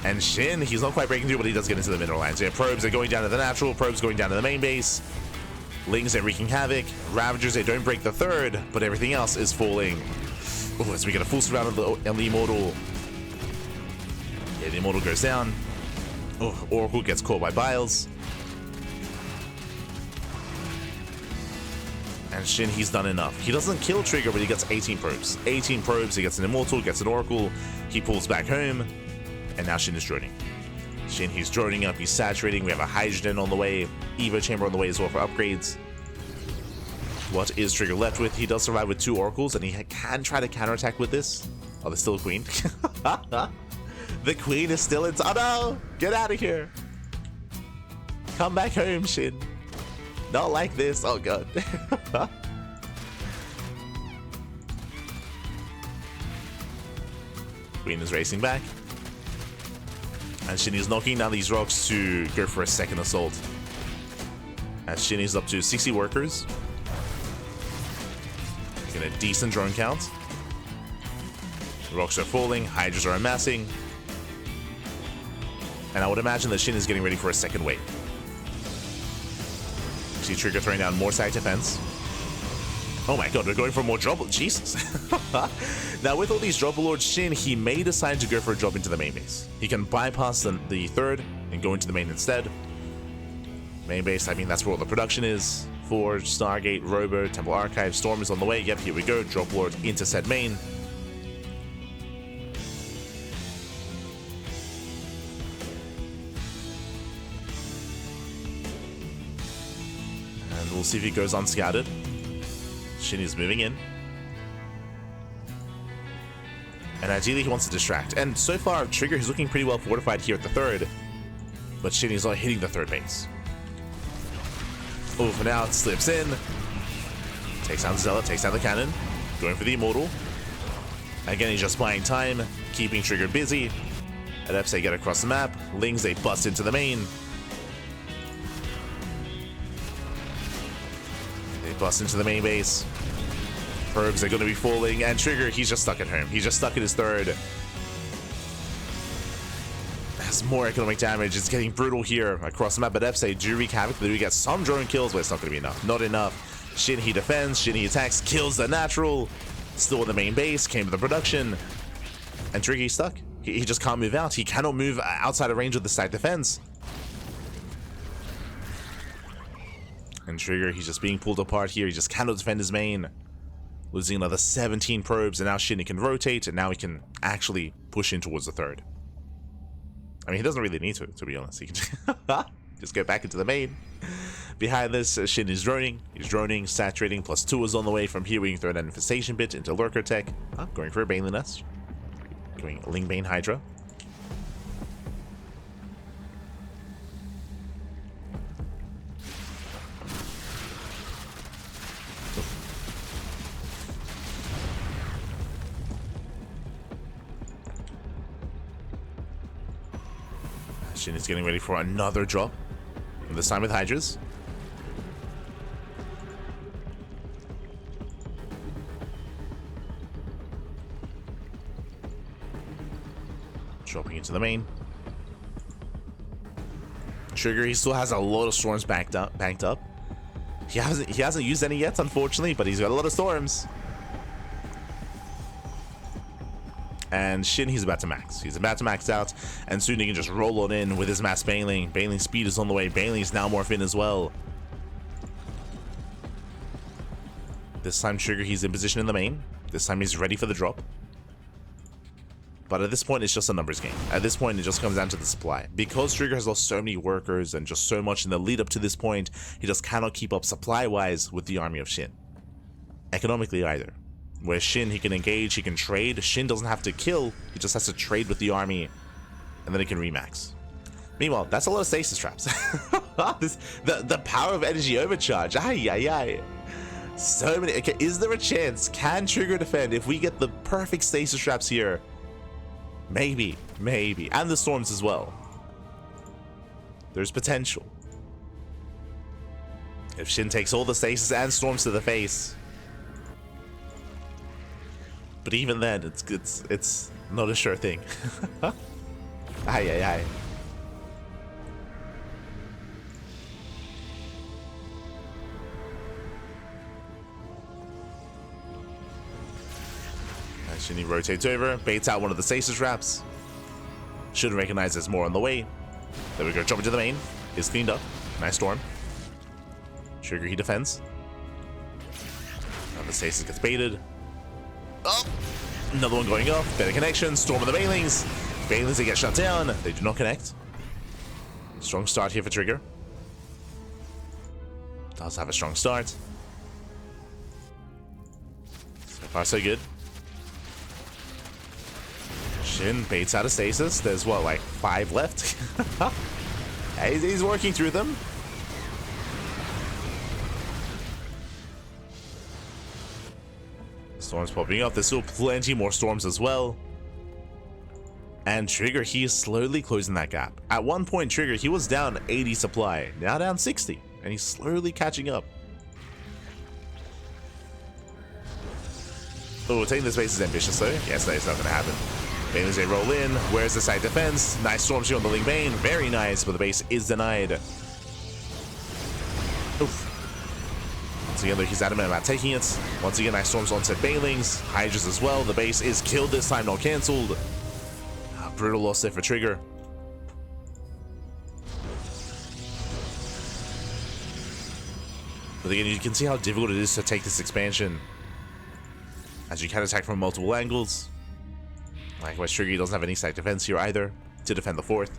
And Shin, he's not quite breaking through, but he does get into the mineral lines. Yeah, probes are going down to the natural. Probes going down to the main base. Lings, they're wreaking havoc. Ravagers, they don't break the 3rd, but everything else is falling. Oh, as we get a full surround on the Immortal. Yeah, the Immortal goes down. Oh, Oracle gets caught by Biles. And Shin, he's done enough. He doesn't kill Trigger, but he gets 18 probes. 18 probes, he gets an Immortal, gets an Oracle. He pulls back home. And now Shin is droning. Shin, he's droning up, he's saturating. We have a Hydrogen on the way. Evo Chamber on the way as well for upgrades. What is Trigger left with? He does survive with 2 Oracles, and he can try to counterattack with this. Oh, there's still a Queen. The Queen is still in. Oh no! Get out of here! Come back home, Shin. Not like this. Oh god. Queen is racing back. And Shin is knocking down these rocks to go for a second assault. As Shin is up to 60 workers. Getting a decent drone count. Rocks are falling, Hydras are amassing. And I would imagine that Shin is getting ready for a second wave. See Trigger throwing down more side defense. Oh my god, we're going for more drop. Jesus. Now with all these drop lords, Shin, he may decide to go for a drop into the main base. He can bypass the 3rd and go into the main instead. Main base, I mean, that's where all the production is. Forge, Stargate, Robo, Temple Archive, Storm is on the way. Yep, here we go. Drop lord into said main. And we'll see if he goes unscouted. Shin is moving in. And ideally he wants to distract. And so far, Trigger is looking pretty well fortified here at the 3rd. But Shin is not hitting the 3rd base. Oh, for now it slips in. Takes down the Zealot, takes down the Cannon. Going for the Immortal. Again, he's just buying time, keeping Trigger busy. Adepts, they get across the map. Lings, they bust into the main. They bust into the main base. Probes are going to be falling, and Trigger, he's just stuck at home. He's just stuck at his 3rd. Has more economic damage. It's getting brutal here across the map, but Adepts, they do wreak havoc. They do get some drone kills, but it's not going to be enough. Not enough. Shin, he defends. Shin, he attacks. Kills the natural. Still in the main base. Came to the production. And Trigger, he's stuck. He just can't move out. He cannot move outside of range of the side defense. And Trigger, he's just being pulled apart here. He just cannot defend his main. Losing another 17 probes, and now Shin, he can rotate, and now he can actually push in towards the 3rd. I mean, he doesn't really need to be honest. He can just get back into the main. Behind this, Shin is droning. He's droning, saturating, +2 is on the way. From here, we can throw an Infestation Bit into Lurker Tech. Going for a Baneley Nest. Going Ling Bane Hydra. Shin is getting ready for another drop. This time with Hydras. Dropping into the main. Trigger, he still has a lot of storms banked up. He hasn't used any yet, unfortunately, but he's got a lot of storms. And Shin, he's about to max. He's about to max out, and soon he can just roll on in with his mass Baneling. Baneling speed is on the way. Baneling is now morph in as well. This time Trigger, he's in position in the main. This time he's ready for the drop. But at this point, it's just a numbers game. At this point, it just comes down to the supply. Because Trigger has lost so many workers and just so much in the lead up to this point, he just cannot keep up supply-wise with the army of SHIN. Economically either. Where SHIN, he can engage, he can trade. SHIN doesn't have to kill, he just has to trade with the army, and then he can remax. Meanwhile, that's a lot of stasis traps. The power of energy overcharge. Ay, ay, ay. So many. Okay, is there a chance? Can Trigger defend if we get the perfect stasis traps here? Maybe, maybe. And the storms as well. There's potential. If SHIN takes all the stasis and storms to the face. But even then, it's not a sure thing. Ay, ay, ay. SHIN rotates over, baits out one of the stasis traps. Should recognize there's more on the way. There we go, jump into the main. Is cleaned up. Nice storm. Trigger, he defends. Now the stasis gets baited. Oh! Another one going off. Better connection. Storm of the Bailings. Bailings, they get shut down. They do not connect. Strong start here for Trigger. Does have a strong start. So far, so good. SHIN baits out of stasis. There's what, like 5 left? He's working through them. Storms popping up. There's still plenty more storms as well. And Trigger, he is slowly closing that gap. At one point, Trigger, he was down 80 supply. Now down 60. And he's slowly catching up. Oh, taking this base is ambitious though. Yes, that is not going to happen. Bailings, they roll in. Where's the side defense? Nice storm shield on the Ling Bane. Very nice, but the base is denied. Oof. Once again, though, he's adamant about taking it. Once again, nice storms onto Bailings. Hydras as well. The base is killed this time, not cancelled. Brutal loss there for Trigger. But again, you can see how difficult it is to take this expansion, as you can attack from multiple angles. Likewise, Trigger doesn't have any side defense here either to defend the 4th.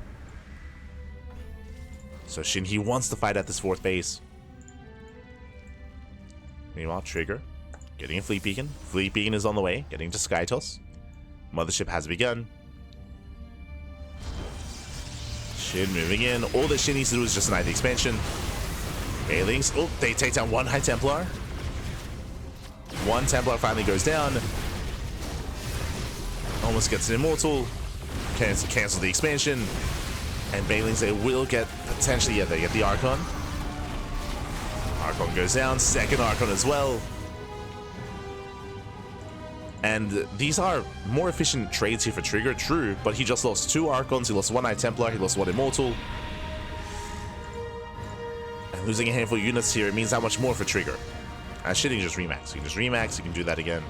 So SHIN, he wants to fight at this 4th base. Meanwhile, Trigger getting a Fleet Beacon. Fleet Beacon is on the way, getting to Sky Toss. Mothership has begun. SHIN moving in. All that SHIN needs to do is just deny the expansion. Bailings. Oh, they take down one High Templar. One Templar finally goes down. Almost gets an Immortal. Cancel the expansion. And Bailings, they will get potentially, yeah, they get the Archon. Archon goes down. Second Archon as well. And these are more efficient trades here for Trigger, true, but he just lost 2 Archons, he lost 1 High Templar, he lost 1 Immortal. And losing a handful of units here, it means that much more for Trigger. And SHIN, he can just remax. He can just remax, he can do that again.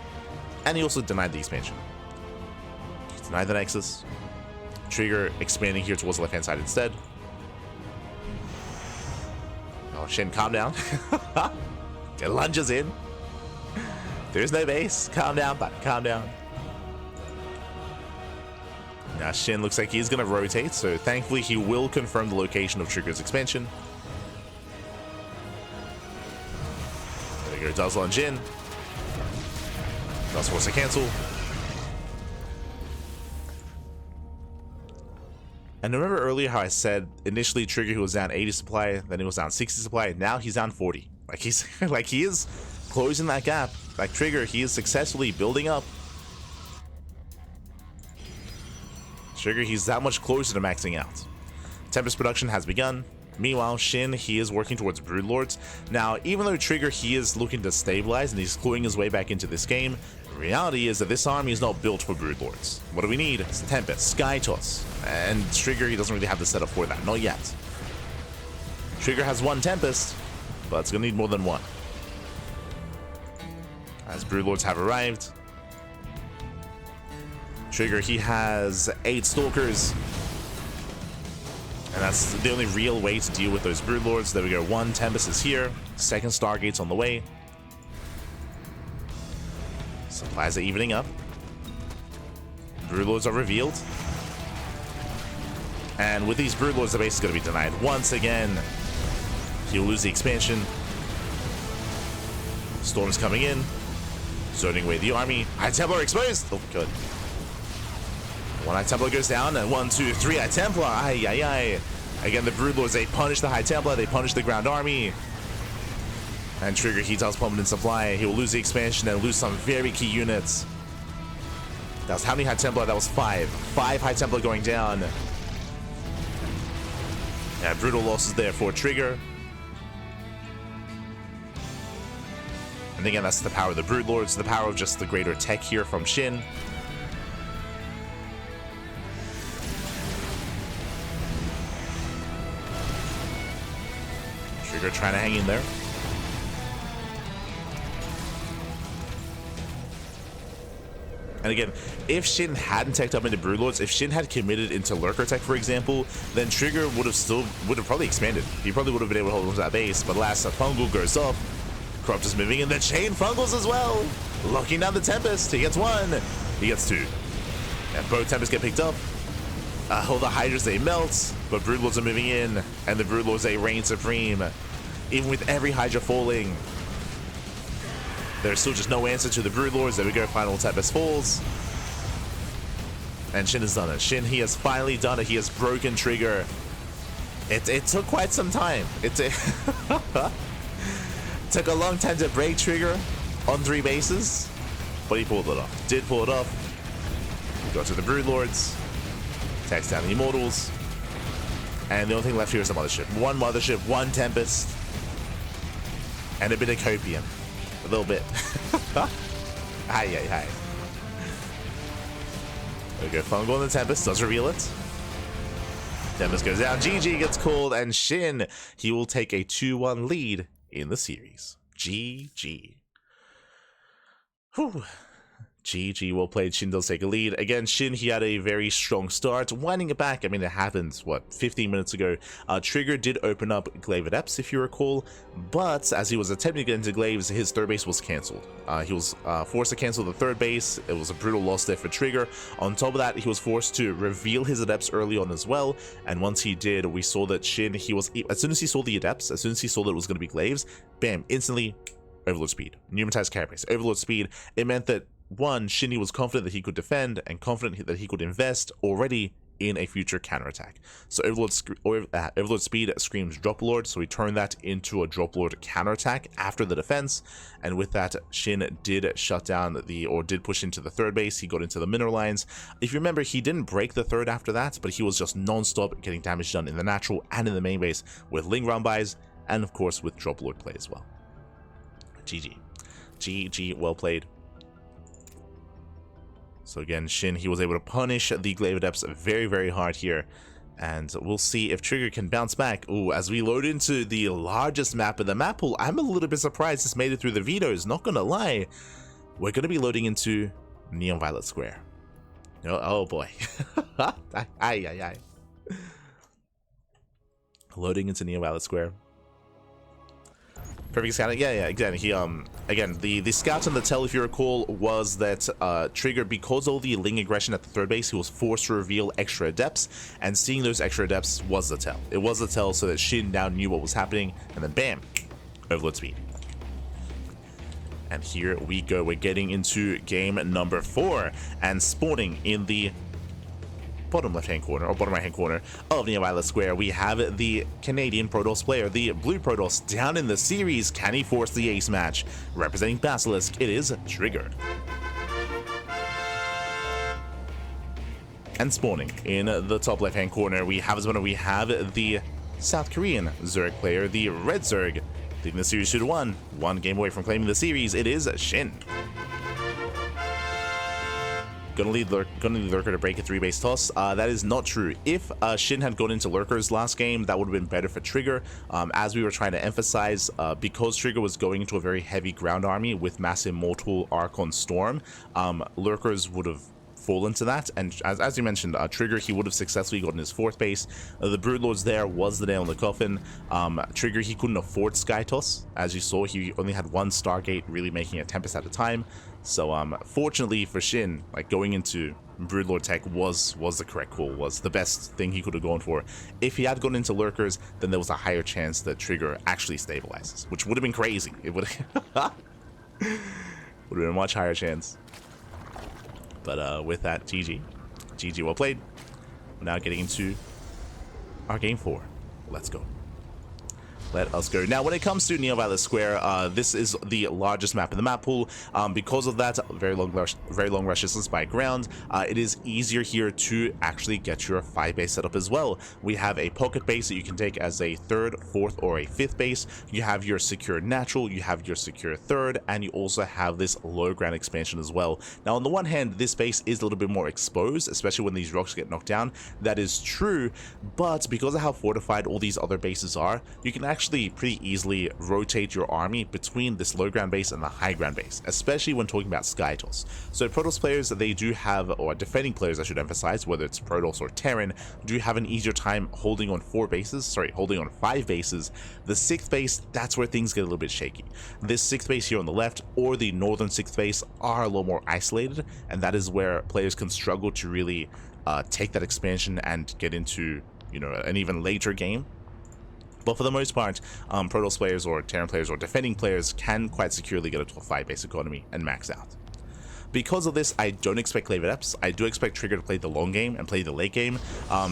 And he also denied the expansion. He denied the Nexus. Trigger expanding here towards the left-hand side instead. Oh, SHIN, calm down. It lunges in. There's no base. Calm down, bud. Calm down. Now SHIN looks like he's going to rotate, so thankfully he will confirm the location of Trigger's expansion. There we go. Does lunge in. Does force a cancel. And remember earlier how I said initially Trigger, he was down 80 supply, then he was down 60 supply. Now he's down 40. Like he's like he is closing that gap. Like Trigger, he is successfully building up. Trigger, he's that much closer to maxing out. Tempest production has begun. Meanwhile, SHIN, he is working towards Broodlords. Now, even though Trigger, he is looking to stabilize and he's clawing his way back into this game, the reality is that this army is not built for Broodlords. What do we need? It's Tempest, Sky Toss. And Trigger, he doesn't really have the setup for that. Not yet. Trigger has 1 Tempest, but it's going to need more than 1. As Broodlords have arrived. Trigger, he has 8 Stalkers. And that's the only real way to deal with those Broodlords. There we go. 1 Tempest is here. 2nd Stargate's on the way. Supplies are evening up. Broodlords are revealed. And with these Broodlords, the base is going to be denied once again. He'll lose the expansion. Storm's coming in. Zoning away the army. High Templar exposed! Oh, good. One High Templar goes down, and 1, 2, 3 High Templar. Aye, aye, aye. Again, the Broodlords, they punish the High Templar, they punish the ground army. And Trigger, he does plummet in supply. He will lose the expansion and lose some very key units. That was how many High Templar? That was 5. 5 High Templar going down. Yeah, brutal losses there for Trigger. And again, that's the power of the Broodlords, the power of just the greater tech here from SHIN. Trigger trying to hang in there. And again, if SHIN hadn't teched up into Broodlords, if SHIN had committed into Lurker tech, for example, then Trigger would have probably expanded. He probably would have been able to hold on to that base, but alas, a Fungal goes off. Corrupt is moving in, the chain Fungals as well. Locking down the Tempest. He gets 1. He gets 2. And both Tempests get picked up. All the Hydras, they melt, but Broodlords are moving in, and the Broodlords, they reign supreme. Even with every Hydra falling, there's still just no answer to the Broodlords. There we go, final Tempest falls. And SHIN has done it. SHIN, he has finally done it. He has broken Trigger. It took quite some time. It took a long time to break Trigger on 3 bases, but he pulled it off. Did pull it off. We got to the Broodlords. Takes down the Immortals. And the only thing left here is the Mothership. 1 Mothership, 1 Tempest, and a bit of Copium. A little bit. Aye, aye, aye. There we go. Fungal on the Tempest does reveal it. Tempest goes down. GG gets called, and SHIN, he will take a 2-1 lead in the series. GG. Whew. GG, well played. SHIN does take a lead. Again, SHIN, he had a very strong start. Winding it back, I mean, it happened, what, 15 minutes ago. Trigger did open up Glaive Adepts, if you recall, but as he was attempting to get into Glaives, his 3rd base was cancelled. He was forced to cancel the 3rd base. It was a brutal loss there for Trigger. On top of that, he was forced to reveal his Adepts early on as well, and once he did, we saw that SHIN, he was, as soon as he saw the Adepts, as soon as he saw that it was going to be Glaives, bam, instantly, Overlord Speed. Pneumatized Carapace. Overlord Speed. It meant that one, SHIN was confident that he could defend and confident that he could invest already in a future counterattack. So Overlord Speed screams Drop Lord, so he turned that into a Drop Lord counterattack after the defense, and with that, SHIN did shut down did push into the 3rd base. He got into the mineral lines. If you remember, he didn't break the 3rd after that, but he was just non-stop getting damage done in the natural and in the main base with Ling Round buys, and of course with Drop Lord play as well. GG. GG, well played. So again, SHIN, he was able to punish the Glaive Adepts very, very hard here. And we'll see if Trigger can bounce back. Ooh, as we load into the largest map in the map pool, I'm a little bit surprised this made it through the vetoes, not gonna lie. We're gonna be loading into Neon Violet Square. Oh boy. Aye, aye, aye. Loading into Neon Violet Square. Perfect scout. Yeah, exactly. He again, the scout and the tell, if you recall, was that Trigger, because of the Ling aggression at the 3rd base, he was forced to reveal extra Adepts, and seeing those extra Adepts was the tell. It was the tell so that SHIN now knew what was happening, and then bam, Overlord Speed. And here we go. We're getting into game number 4, and spawning in the bottom left-hand corner, or bottom right-hand corner of Neon Violet Square, we have the Canadian Protoss player, the Blue Protoss, down in the series. Can he force the ace match? Representing Basilisk, it is Trigger. And spawning in the top left-hand corner, we have the South Korean Zerg player, the Red Zerg, leading the series 2-1, 1 game away from claiming the series. It is SHIN. Gonna lead Lurker to break a 3-base toss. That is not true. If SHIN had gone into Lurkers last game, that would have been better for Trigger. As we were trying to emphasize, because Trigger was going into a very heavy ground army with Mass Immortal, Archon, Storm, Lurkers would have fallen to that, and as you mentioned, Trigger, he would have successfully gotten his 4th base. The Broodlords there was the nail in the coffin. Trigger, he couldn't afford Sky Toss. As you saw, he only had 1 Stargate, really making a Tempest at a time. So fortunately for SHIN, like going into Broodlord tech was the correct call, was the best thing he could have gone for. If he had gone into Lurkers, then there was a higher chance that Trigger actually stabilizes, which would have been crazy. It would have been a much higher chance. But with that, GG. GG, well played. We're now getting into our game 4. Let's go. Let us go. Now, when it comes to Neo Violet Square, this is the largest map in the map pool. Because of that, very long rush distance by ground, it is easier here to actually get your 5 base setup as well. We have a pocket base that you can take as a 3rd, 4th, or a 5th base. You have your secure natural, you have your secure 3rd, and you also have this low ground expansion as well. Now, on the one hand, this base is a little bit more exposed, especially when these rocks get knocked down. That is true, but because of how fortified all these other bases are, you can actually pretty easily rotate your army between this low ground base and the high ground base, especially when talking about Skytos. So Protoss players, they do have, or defending players I should emphasize, whether it's Protoss or Terran, do have an easier time holding on 5 bases. The 6th base, that's where things get a little bit shaky. This 6th base here on the left, or the northern 6th base, are a little more isolated, and that is where players can struggle to really take that expansion and get into, you know, an even later game. But for the most part, Protoss players or Terran players or defending players can quite securely get a 5 base economy and max out. Because of this, I don't expect Clave Adepts. I do expect Trigger to play the long game and play the late game.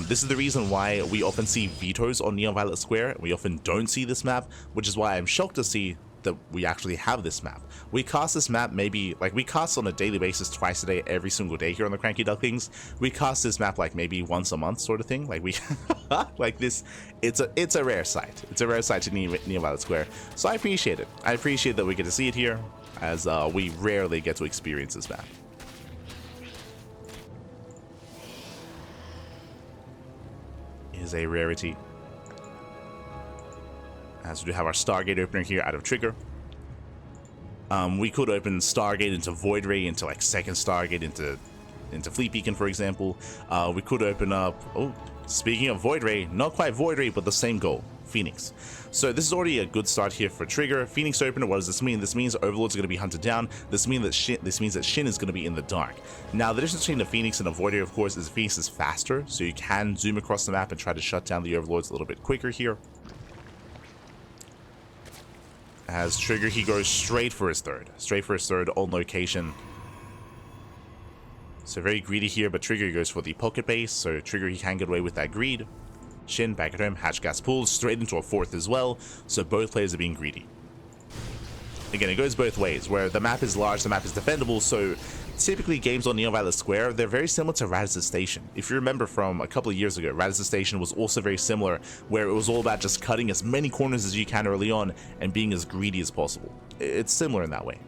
This is the reason why we often see vetoes on Neo Violet Square. We often don't see this map, which is why I'm shocked to see that we actually have this map. We cast this map maybe, like, we cast on a daily basis twice a day, every single day here on the CranKy Ducklings. We cast this map like maybe once a month sort of thing. Like we, like this, it's a rare sight. It's a rare sight to Neo Violet Square. So I appreciate it. I appreciate that we get to see it here, as we rarely get to experience this map. It is a rarity. As we do have our Stargate opener here out of Trigger. We could open Stargate into Void Ray, into like second Stargate, into Fleet Beacon, for example. We could open up, oh, speaking of Void Ray, not quite Void Ray, but the same goal, Phoenix. So this is already a good start here for Trigger. Phoenix opener, what does this mean? This means Overlords are going to be hunted down. This means that SHIN is going to be in the dark. Now, the difference between the Phoenix and a Void Ray, of course, is Phoenix is faster, so you can zoom across the map and try to shut down the Overlords a little bit quicker here. As Trigger, he goes straight for his 3rd on location. So very greedy here, but Trigger goes for the pocket base, so Trigger, he can get away with that greed. Shin back at home, hatch gas pulls straight into a 4th as well, so both players are being greedy. Again, it goes both ways, where the map is large, the map is defendable, so typically games on Neo Violet Square, they're very similar to Radis's Station. If you remember from a couple of years ago, Radis's Station was also very similar, where it was all about just cutting as many corners as you can early on and being as greedy as possible. It's similar in that way.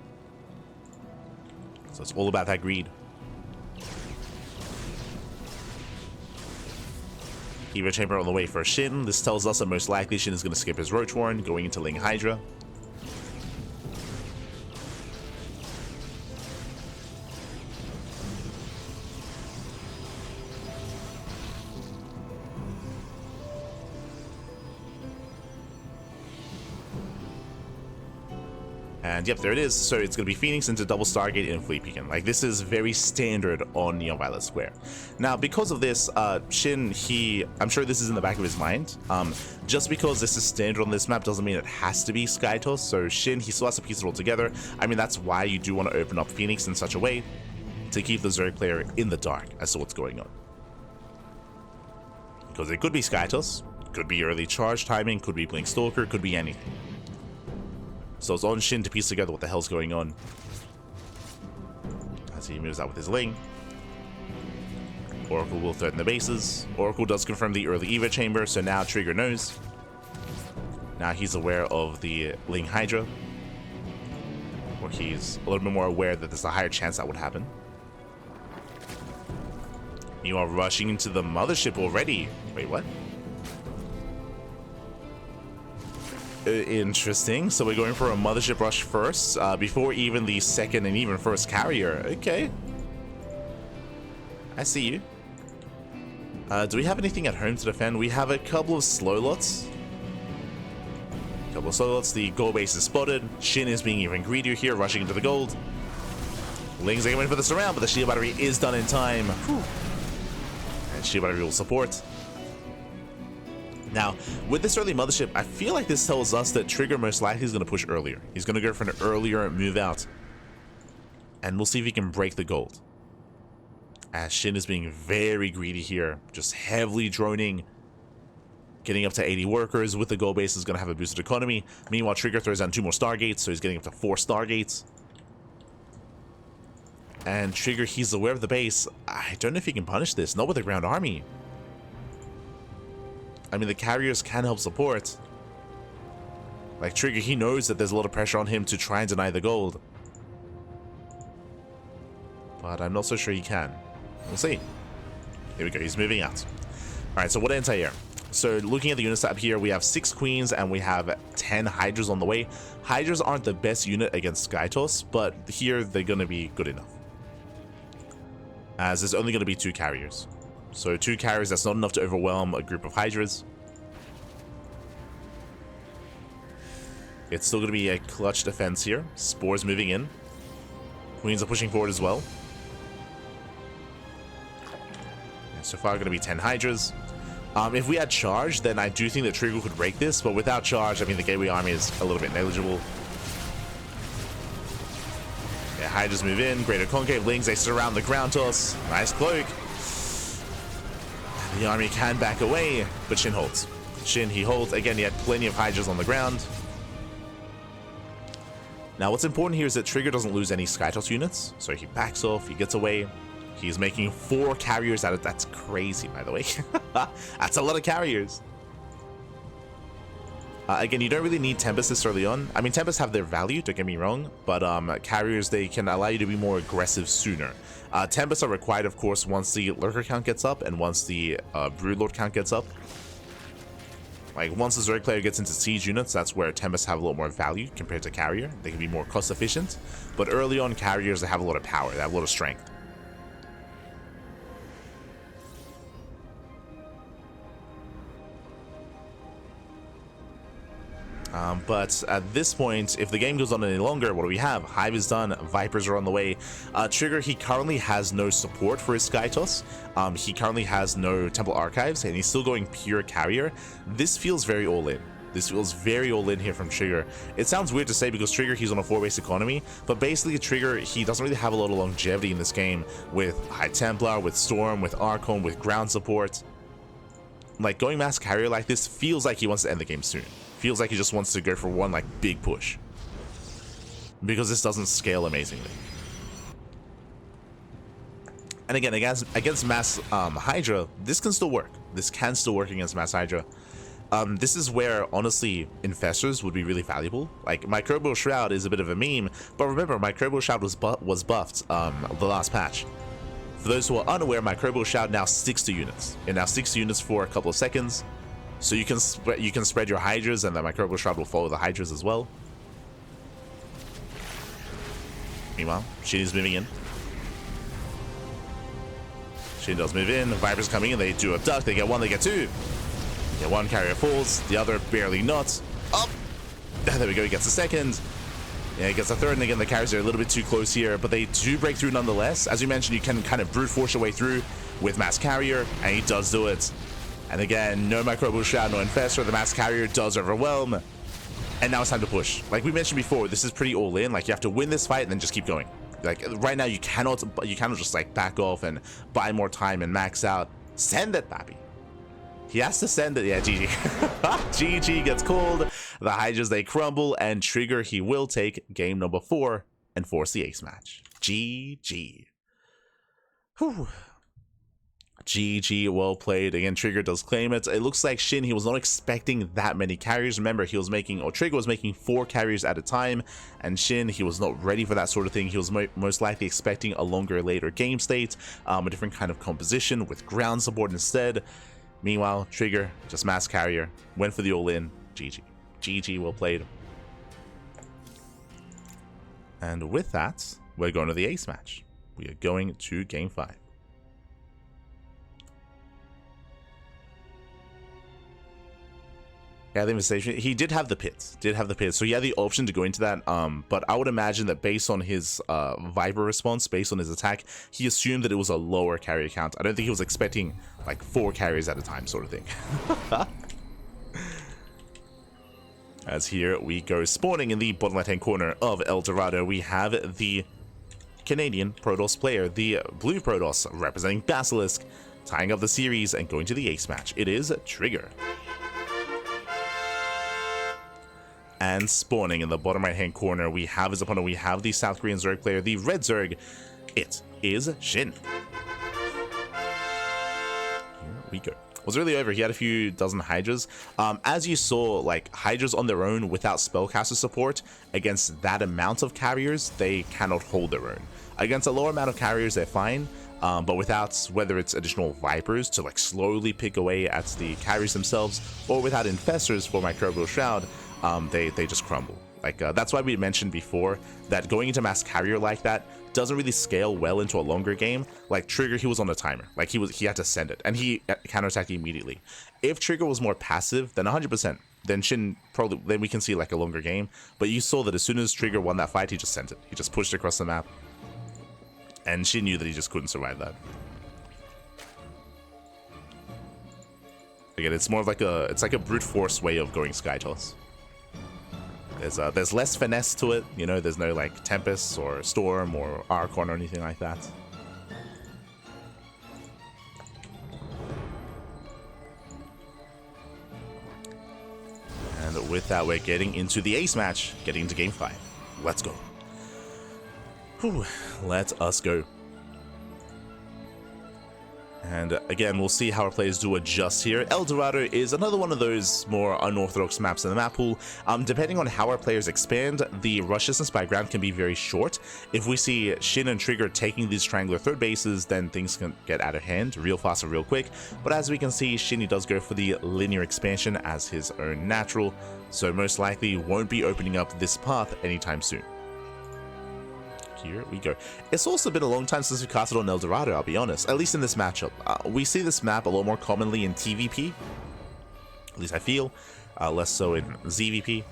So it's all about that greed. Evo Chamber on the way for Shin. This tells us that most likely Shin is going to skip his Roach Warren, going into Ling Hydra. And yep, there it is. So it's going to be Phoenix into double Stargate and Fleet Beacon. Like, this is very standard on Neo Violet Square. Now, because of this, Shin, I'm sure this is in the back of his mind. Just because this is standard on this map doesn't mean it has to be Skytos. So Shin, he still has to piece it all together. I mean, that's why you do want to open up Phoenix in such a way to keep the Zerg player in the dark as to what's going on. Because it could be Skytos, could be early charge timing, could be Blink Stalker, could be anything. So it's on Shin to piece together what the hell's going on. As he moves out with his Ling. Oracle will threaten the bases. Oracle does confirm the early Evo chamber, so now Trigger knows. Now he's aware of the Ling Hydra. Or he's a little bit more aware that there's a higher chance that would happen. You are rushing into the mothership already. Wait, what? Interesting. So we're going for a mothership rush first, before even the second and even first carrier. Okay. I see you. Do we have anything at home to defend? We have a couple of slow lots. The gold base is spotted. Shin is being even greedier here, rushing into the gold. Lings are going for the surround, but the shield battery is done in time. Whew. And shield battery will support. Now, with this early mothership, I feel like this tells us that Trigger most likely is going to push earlier. He's going to go for an earlier move out. And we'll see if he can break the gold. As SHIN is being very greedy here, just heavily droning. Getting up to 80 workers with the gold base is going to have a boosted economy. Meanwhile, Trigger throws down 2 more Stargates, so he's getting up to 4 Stargates. And Trigger, he's aware of the base. I don't know if he can punish this, not with a ground army. I mean, the carriers can help support. Like, Trigger, he knows that there's a lot of pressure on him to try and deny the gold. But I'm not so sure he can. We'll see. Here we go, he's moving out. Alright, so what ends here? So, looking at the unit setup here, we have 6 Queens and we have 10 Hydras on the way. Hydras aren't the best unit against Skytoss, but here they're going to be good enough. As there's only going to be 2 carriers. So 2 carriers, that's not enough to overwhelm a group of Hydras. It's still going to be a clutch defense here. Spores moving in. Queens are pushing forward as well. And so far going to be 10 Hydras. If we had charge, then I do think that Trigger could break this, but without charge, I mean, the Gateway Army is a little bit negligible. Yeah, Hydras move in. Greater Concave Lings, they surround the ground toss. Nice cloak. The army can back away, but SHIN holds. SHIN, he holds. Again, he had plenty of Hydras on the ground. Now, what's important here is that Trigger doesn't lose any Skytoss units, so he backs off, he gets away. He's making 4 carriers out of... That's crazy, by the way. That's a lot of carriers. Again, you don't really need Tempests this early on. I mean, Tempests have their value, don't get me wrong, but carriers, they can allow you to be more aggressive sooner. Tempests are required, of course, once the Lurker count gets up and once the Broodlord count gets up. Like, once the Zerg player gets into siege units, that's where Tempests have a lot more value compared to Carrier. They can be more cost efficient, but early on, Carriers, they have a lot of power, they have a lot of strength. But at this point, if the game goes on any longer, what do we have? Hive is done, Vipers are on the way. Trigger, he currently has no support for his Skytoss. He currently has no Temple Archives, and he's still going pure carrier. This feels very all-in. This feels very all-in here from Trigger. It sounds weird to say because Trigger, he's on a 4-base economy, but basically Trigger, he doesn't really have a lot of longevity in this game with High Templar, with Storm, with Archon, with ground support. Like, going mass carrier like this feels like he wants to end the game soon. Feels like he just wants to go for one, like, big push. Because this doesn't scale amazingly. And again, against mass Hydra, this can still work. This can still work against mass Hydra. This is where, honestly, Infestors would be really valuable. Like, Microbial Shroud is a bit of a meme, but remember, Microbial Shroud was buffed the last patch. For those who are unaware, Microbial Shroud now sticks to units. It now sticks to units for a couple of seconds. So you can spread your Hydras, and the Microbial Shroud will follow the Hydras as well. Meanwhile, SHIN is moving in. SHIN does move in. Vipers coming in. They do a duck. They get 1. They get 2. Yeah, 1 carrier falls. The other barely not. Up. There we go. He gets a 2nd. Yeah, he gets a 3rd. And again, the carriers are a little bit too close here, but they do break through nonetheless. As you mentioned, you can kind of brute force your way through with mass carrier, and he does do it. And again, no Microbial Shroud, no Infestor. The mass carrier does overwhelm. And now it's time to push. Like we mentioned before, this is pretty all in. Like, you have to win this fight and then just keep going. Like, right now, you cannot just, like, back off and buy more time and max out. Send it, Pappy. He has to send it. Yeah, GG. GG gets called. The Hydras, they crumble. And Trigger, he will take game number 4 and force the ace match. GG. Whew. GG, well played. Again, Trigger does claim it. It looks like SHIN, he was not expecting that many carriers. Remember, he was making, or Trigger was making 4 carriers at a time, and SHIN, he was not ready for that sort of thing. He was most likely expecting a longer, later game state, a different kind of composition with ground support instead. Meanwhile, Trigger, just mass carrier, went for the all-in. GG. GG, well played. And with that, we're going to the ace match. We are going to game 5. Yeah, the Invitation. He did have the pits. So he had the option to go into that. But I would imagine that based on his Viper response, based on his attack, he assumed that it was a lower carrier count. I don't think he was expecting like 4 carriers at a time, sort of thing. As here we go, spawning in the bottom left-hand corner of El Dorado, we have the Canadian Protoss player, the blue Protoss, representing Basilisk, tying up the series and going to the ace match. It is Trigger. And spawning in the bottom right-hand corner, we have his opponent. We have the South Korean Zerg player, the red Zerg. It is Shin. Here we go. Was really over. He had a few dozen Hydras. As you saw, like Hydras on their own without spellcaster support against that amount of carriers, they cannot hold their own. Against a lower amount of carriers, they're fine. But without, whether it's additional Vipers to like slowly pick away at the carriers themselves, or without Infestors for Microbial Shroud, they just crumble. Like that's why we mentioned before that going into mass carrier like that doesn't really scale well into a longer game. Like Trigger, he was on a timer. Like he had to send it, and he counterattacked immediately. If Trigger was more passive, then 100%. Then Shin probably, then we can see like a longer game. But you saw that as soon as Trigger won that fight, he just sent it. He just pushed across the map, and Shin knew that he just couldn't survive that. Again, it's more of like a brute force way of going Sky Toss. There's less finesse to it, you know, there's no like Tempest or Storm or Archon or anything like that. And with that, we're getting into the ace match, getting into game 5. Let's go. Whew, let us go. And again, we'll see how our players do adjust here. El Dorado is another one of those more unorthodox maps in the map pool. Depending on how our players expand, the rush distance by ground can be very short. If we see Shin and Trigger taking these triangular third bases, then things can get out of hand real fast and real quick. But as we can see, Shin does go for the linear expansion as his own natural, so most likely won't be opening up this path anytime soon. Here we go. It's also been a long time since we casted on El Dorado, I'll be honest, at least in this matchup. We see this map a lot more commonly in TVP, at least I feel, less so in ZvP.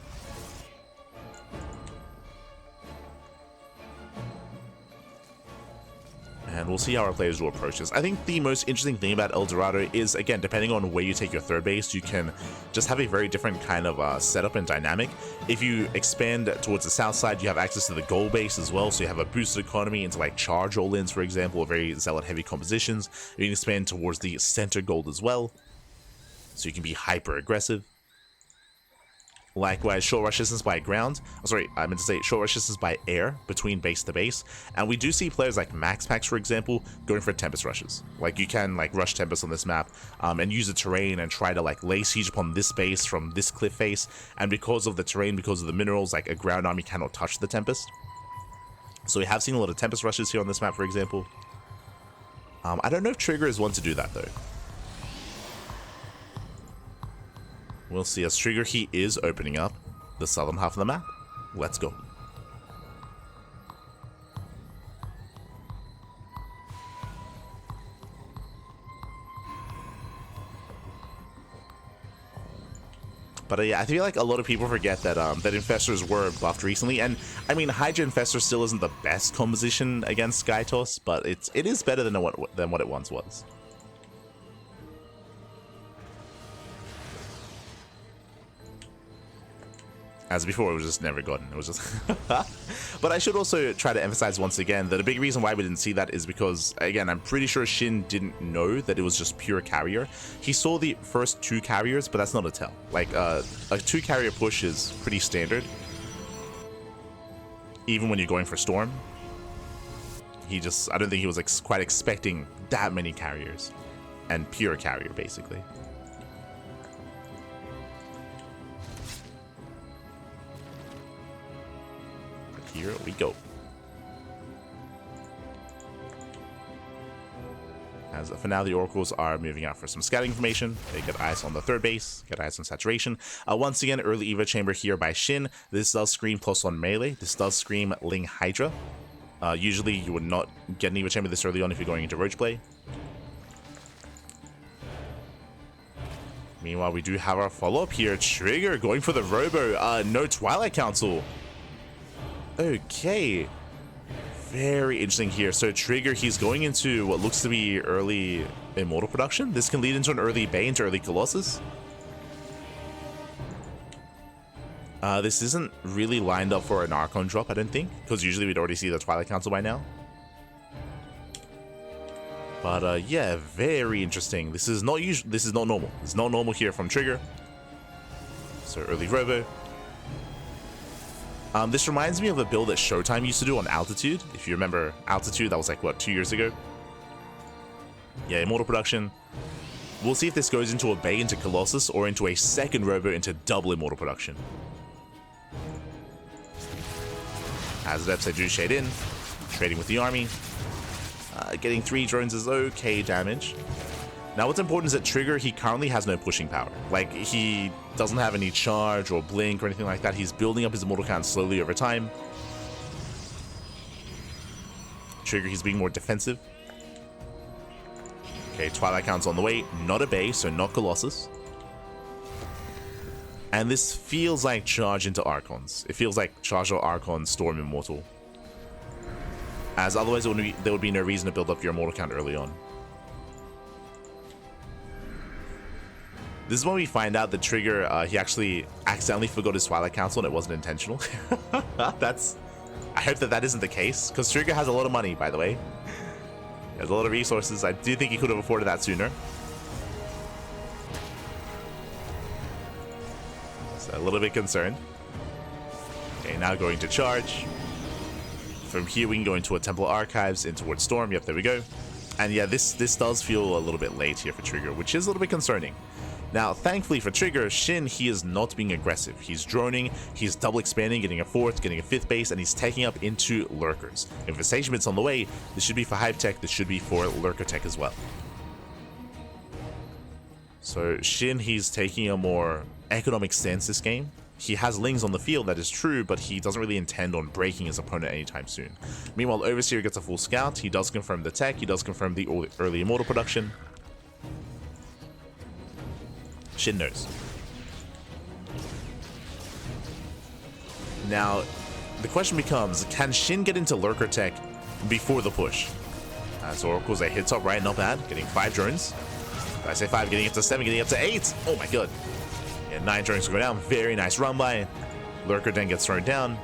And we'll see how our players will approach this. I think the most interesting thing about El Dorado is, again, depending on where you take your third base, you can just have a very different kind of setup and dynamic. If you expand towards the south side, you have access to the gold base as well, so you have a boosted economy into like charge all-ins, for example, or very zealot-heavy compositions. You can expand towards the center gold as well, so you can be hyper-aggressive. Likewise, short rush distance by ground. Oh, sorry, I meant to say short rush distance by air between base to base. And we do see players like MaxPax, for example, going for Tempest rushes. Like you can like rush Tempest on this map and use the terrain and try to like lay siege upon this base from this cliff face. And because of the terrain, because of the minerals, like a ground army cannot touch the Tempest. So we have seen a lot of Tempest rushes here on this map, for example. I don't know if Trigger is one to do that though. We'll see. As Trigger, he is opening up the southern half of the map. Let's go. But yeah, I feel like a lot of people forget that that Infestors were buffed recently, and I mean Hydra Infestor still isn't the best composition against Sky Toss, but it is better than what it once was. As before, it was just never gotten. It was just... But I should also try to emphasize once again that a big reason why we didn't see that is because, again, I'm pretty sure Shin didn't know that it was just pure carrier. He saw the first 2 carriers, but that's not a tell. Like, a 2 carrier push is pretty standard. Even when you're going for Storm. I don't think he was quite expecting that many carriers. And pure carrier, basically. Here we go. As for now, the Oracles are moving out for some scouting information. They get eyes on the third base, get eyes on saturation. Once again, early Eva chamber here by Shin. This does scream plus on melee. This does scream Ling Hydra. Usually you would not get an Eva chamber this early on if you're going into Roach play. Meanwhile, we do have our follow-up here. Trigger going for the Robo. No Twilight Council. Okay. Very interesting here. So Trigger, he's going into what looks to be early Immortal production. This can lead into an early Bay, into early Colossus. This isn't really lined up for an Archon drop, I don't think, because usually we'd already see the Twilight Council by now. But yeah, very interesting. This is not usual. This is not normal. It's not normal here from Trigger. So early Robo. This reminds me of a build that Showtime used to do on Altitude. If you remember Altitude, that was like what, 2 years ago. Yeah, Immortal production. We'll see if this goes into a Bay into Colossus or into a second Robo into double Immortal production. As Adepts, they do shade in, trading with the army. Getting 3 drones is okay damage. Now what's important is that Trigger, he currently has no pushing power. Like, he doesn't have any charge or blink or anything like that. He's building up his immortal count slowly over time. Trigger, he's being more defensive. Okay, Twilight Count's on the way. Not a Bay, so not Colossus. And this feels like charge into Archons. It feels like charge or Archon, Storm Immortal. As otherwise there would be no reason to build up your immortal count early on. This is when we find out that Trigger, he actually accidentally forgot his Twilight Council and it wasn't intentional. I hope that isn't the case, because Trigger has a lot of money, by the way. He has a lot of resources. I do think he could have afforded that sooner. So a little bit concerned. Okay, now going to charge. From here, we can go into a Temple Archives, in towards Storm. Yep, there we go. And yeah, this does feel a little bit late here for Trigger, which is a little bit concerning. Now, thankfully for Trigger, Shin, he is not being aggressive. He's droning, he's double expanding, getting a 4th, getting a 5th base, and he's taking up into Lurkers. Infestation Bit's on the way. This should be for Hype Tech. This should be for Lurker Tech as well. So Shin, he's taking a more economic stance this game. He has Lings on the field, that is true, but he doesn't really intend on breaking his opponent anytime soon. Meanwhile, Overseer gets a full scout. He does confirm the tech. He does confirm the early Immortal production. Shin knows. Now, the question becomes, can Shin get into Lurker Tech before the push? So Oracle's a hit top right, not bad. Getting 5 drones. I say 5, getting up to 7, getting up to 8. Oh my god. Yeah, 9 drones go down. Very nice run by. Lurker then gets thrown down.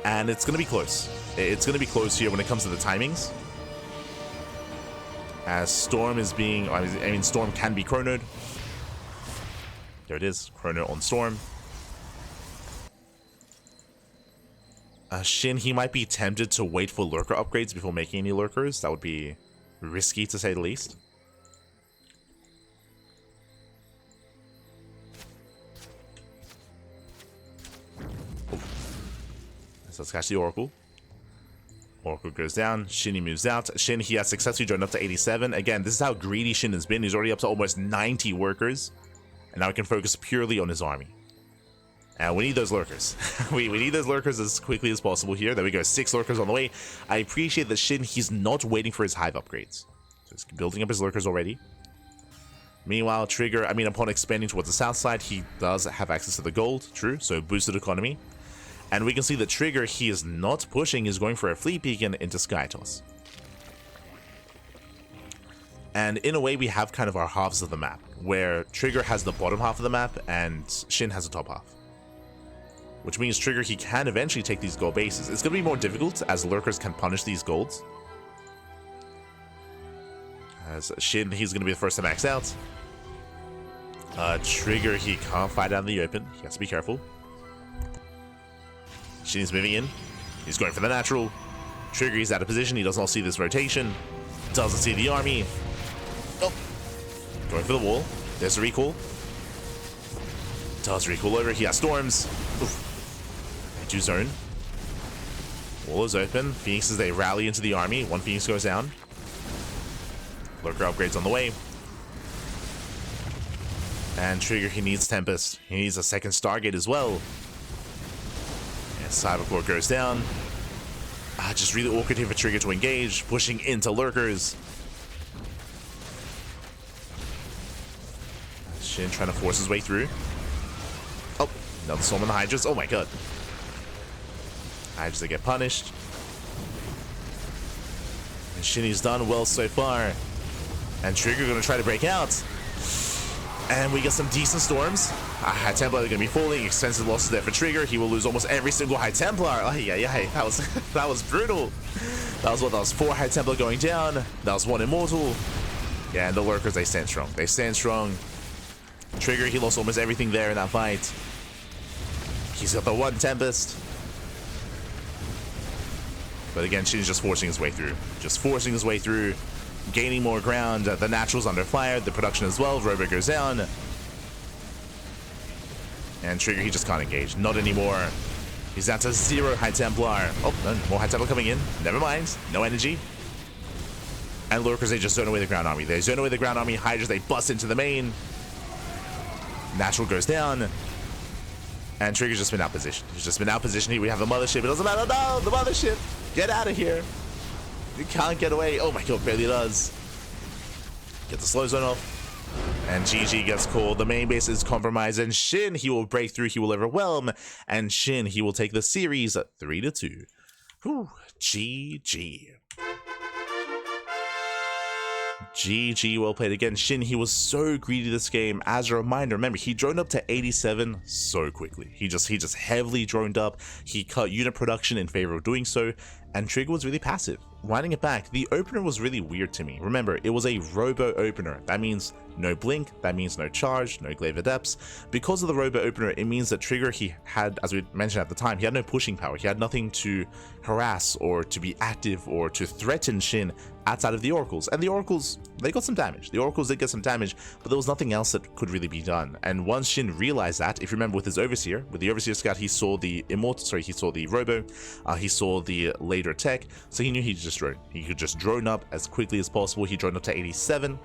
And it's going to be close. It's going to be close here when it comes to the timings. As Storm is being... I mean, Storm can be chronoed. There it is. Chrono on Storm. Shin, he might be tempted to wait for Lurker upgrades before making any Lurkers. That would be risky, to say the least. So let's catch the Oracle. Oracle goes down. Shin, he moves out. Shin, he has successfully joined up to 87. Again, this is how greedy Shin has been. He's already up to almost 90 workers. And now he can focus purely on his army. And we need those Lurkers. we need those Lurkers as quickly as possible here. There we go. 6 Lurkers on the way. I appreciate that Shin, he's not waiting for his Hive upgrades. So he's building up his Lurkers already. Meanwhile, Trigger, I mean, upon expanding towards the south side, he does have access to the gold. True. So boosted economy. And we can see that Trigger, he is not pushing, he's going for a Fleet Beacon into Skytoss. And in a way, we have kind of our halves of the map, where Trigger has the bottom half of the map and Shin has the top half. Which means Trigger, he can eventually take these gold bases. It's going to be more difficult as Lurkers can punish these golds. As Shin, he's going to be the first to max out. Trigger, he can't fight out in the open. He has to be careful. Shin's moving in. He's going for the natural. Trigger, he's out of position. He does not see this rotation. Doesn't see the army. Oh. Going for the wall. There's a recall. Does recall over. He has storms. Oof. They do zone. Wall is open. Phoenixes, they rally into the army. 1 Phoenix goes down. Lurker upgrades on the way. And Trigger, he needs Tempest. He needs a second Stargate as well. Cybercore goes down. Just really awkward here for Trigger to engage, pushing into Lurkers. Shin trying to force his way through. Oh, another storm on the Hydras. Oh my god. Hydras, they get punished. And Shinny's done well so far. And Trigger gonna try to break out. And we get some decent storms. High Templar are gonna be falling. Extensive losses there for Trigger. He will lose almost every single High Templar. Oh yeah, that was that was brutal. That was 4 High Templar going down. That was 1 Immortal. Yeah, and the Lurkers, they stand strong. They stand strong. Trigger, he lost almost everything there in that fight. He's got the 1 Tempest. But again, Shin's just forcing his way through. Just forcing his way through. Gaining more ground. The Natural's under fire. The production as well. Robo goes down. And Trigger, he just can't engage. Not anymore. He's down to 0 High Templar. Oh, no, more High Templar coming in. Never mind. No energy. And Lurkers, they just zone away the ground army. They zone away the ground army. Hydras, they bust into the main. Natural goes down. And Trigger's just been outpositioned. He's just been outpositioned. We have the mothership. It doesn't matter. No, the mothership. Get out of here. You can't get away. Oh my god, barely does. Get the slow zone off. And GG gets called. The main base is compromised. And Shin, he will break through. He will overwhelm. And Shin, he will take the series 3-2. Whew. GG. GG, well played again. Shin, he was so greedy this game. As a reminder, remember, he droned up to 87 so quickly. He just heavily droned up. He cut unit production in favor of doing so, and Trigger was really passive. Winding it back, the opener was really weird to me. Remember, it was a robo opener. That means no blink, that means no charge, no glaive adepts. Because of the robo opener, it means that Trigger, he had, as we mentioned at the time, he had no pushing power. He had nothing to harass or to be active or to threaten Shin outside of the Oracles. And the Oracles, they got some damage. The Oracles did get some damage, but there was nothing else that could really be done. And once Shin realized that, if you remember with his Overseer, with the Overseer Scout, he saw the he saw the Robo, he saw the later tech, so he knew he just drone. He could just drone up as quickly as possible. He droned up to 87.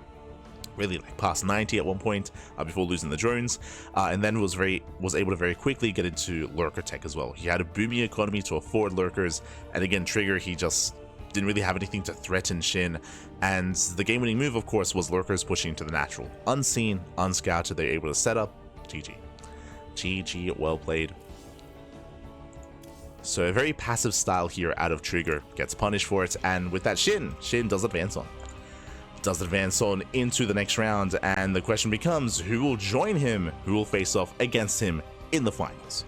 Really like past 90 at one point before losing the drones, and then was able to very quickly get into lurker tech as well. He had a booming economy to afford lurkers, and again Trigger, he just didn't really have anything to threaten Shin, and the game-winning move, of course, was lurkers pushing to the natural. Unseen, unscouted, they're able to set up. GG, well played. So a very passive style here out of Trigger, gets punished for it, and with that Shin does advance on into the next round, and the question becomes, who will join him, who will face off against him in the finals.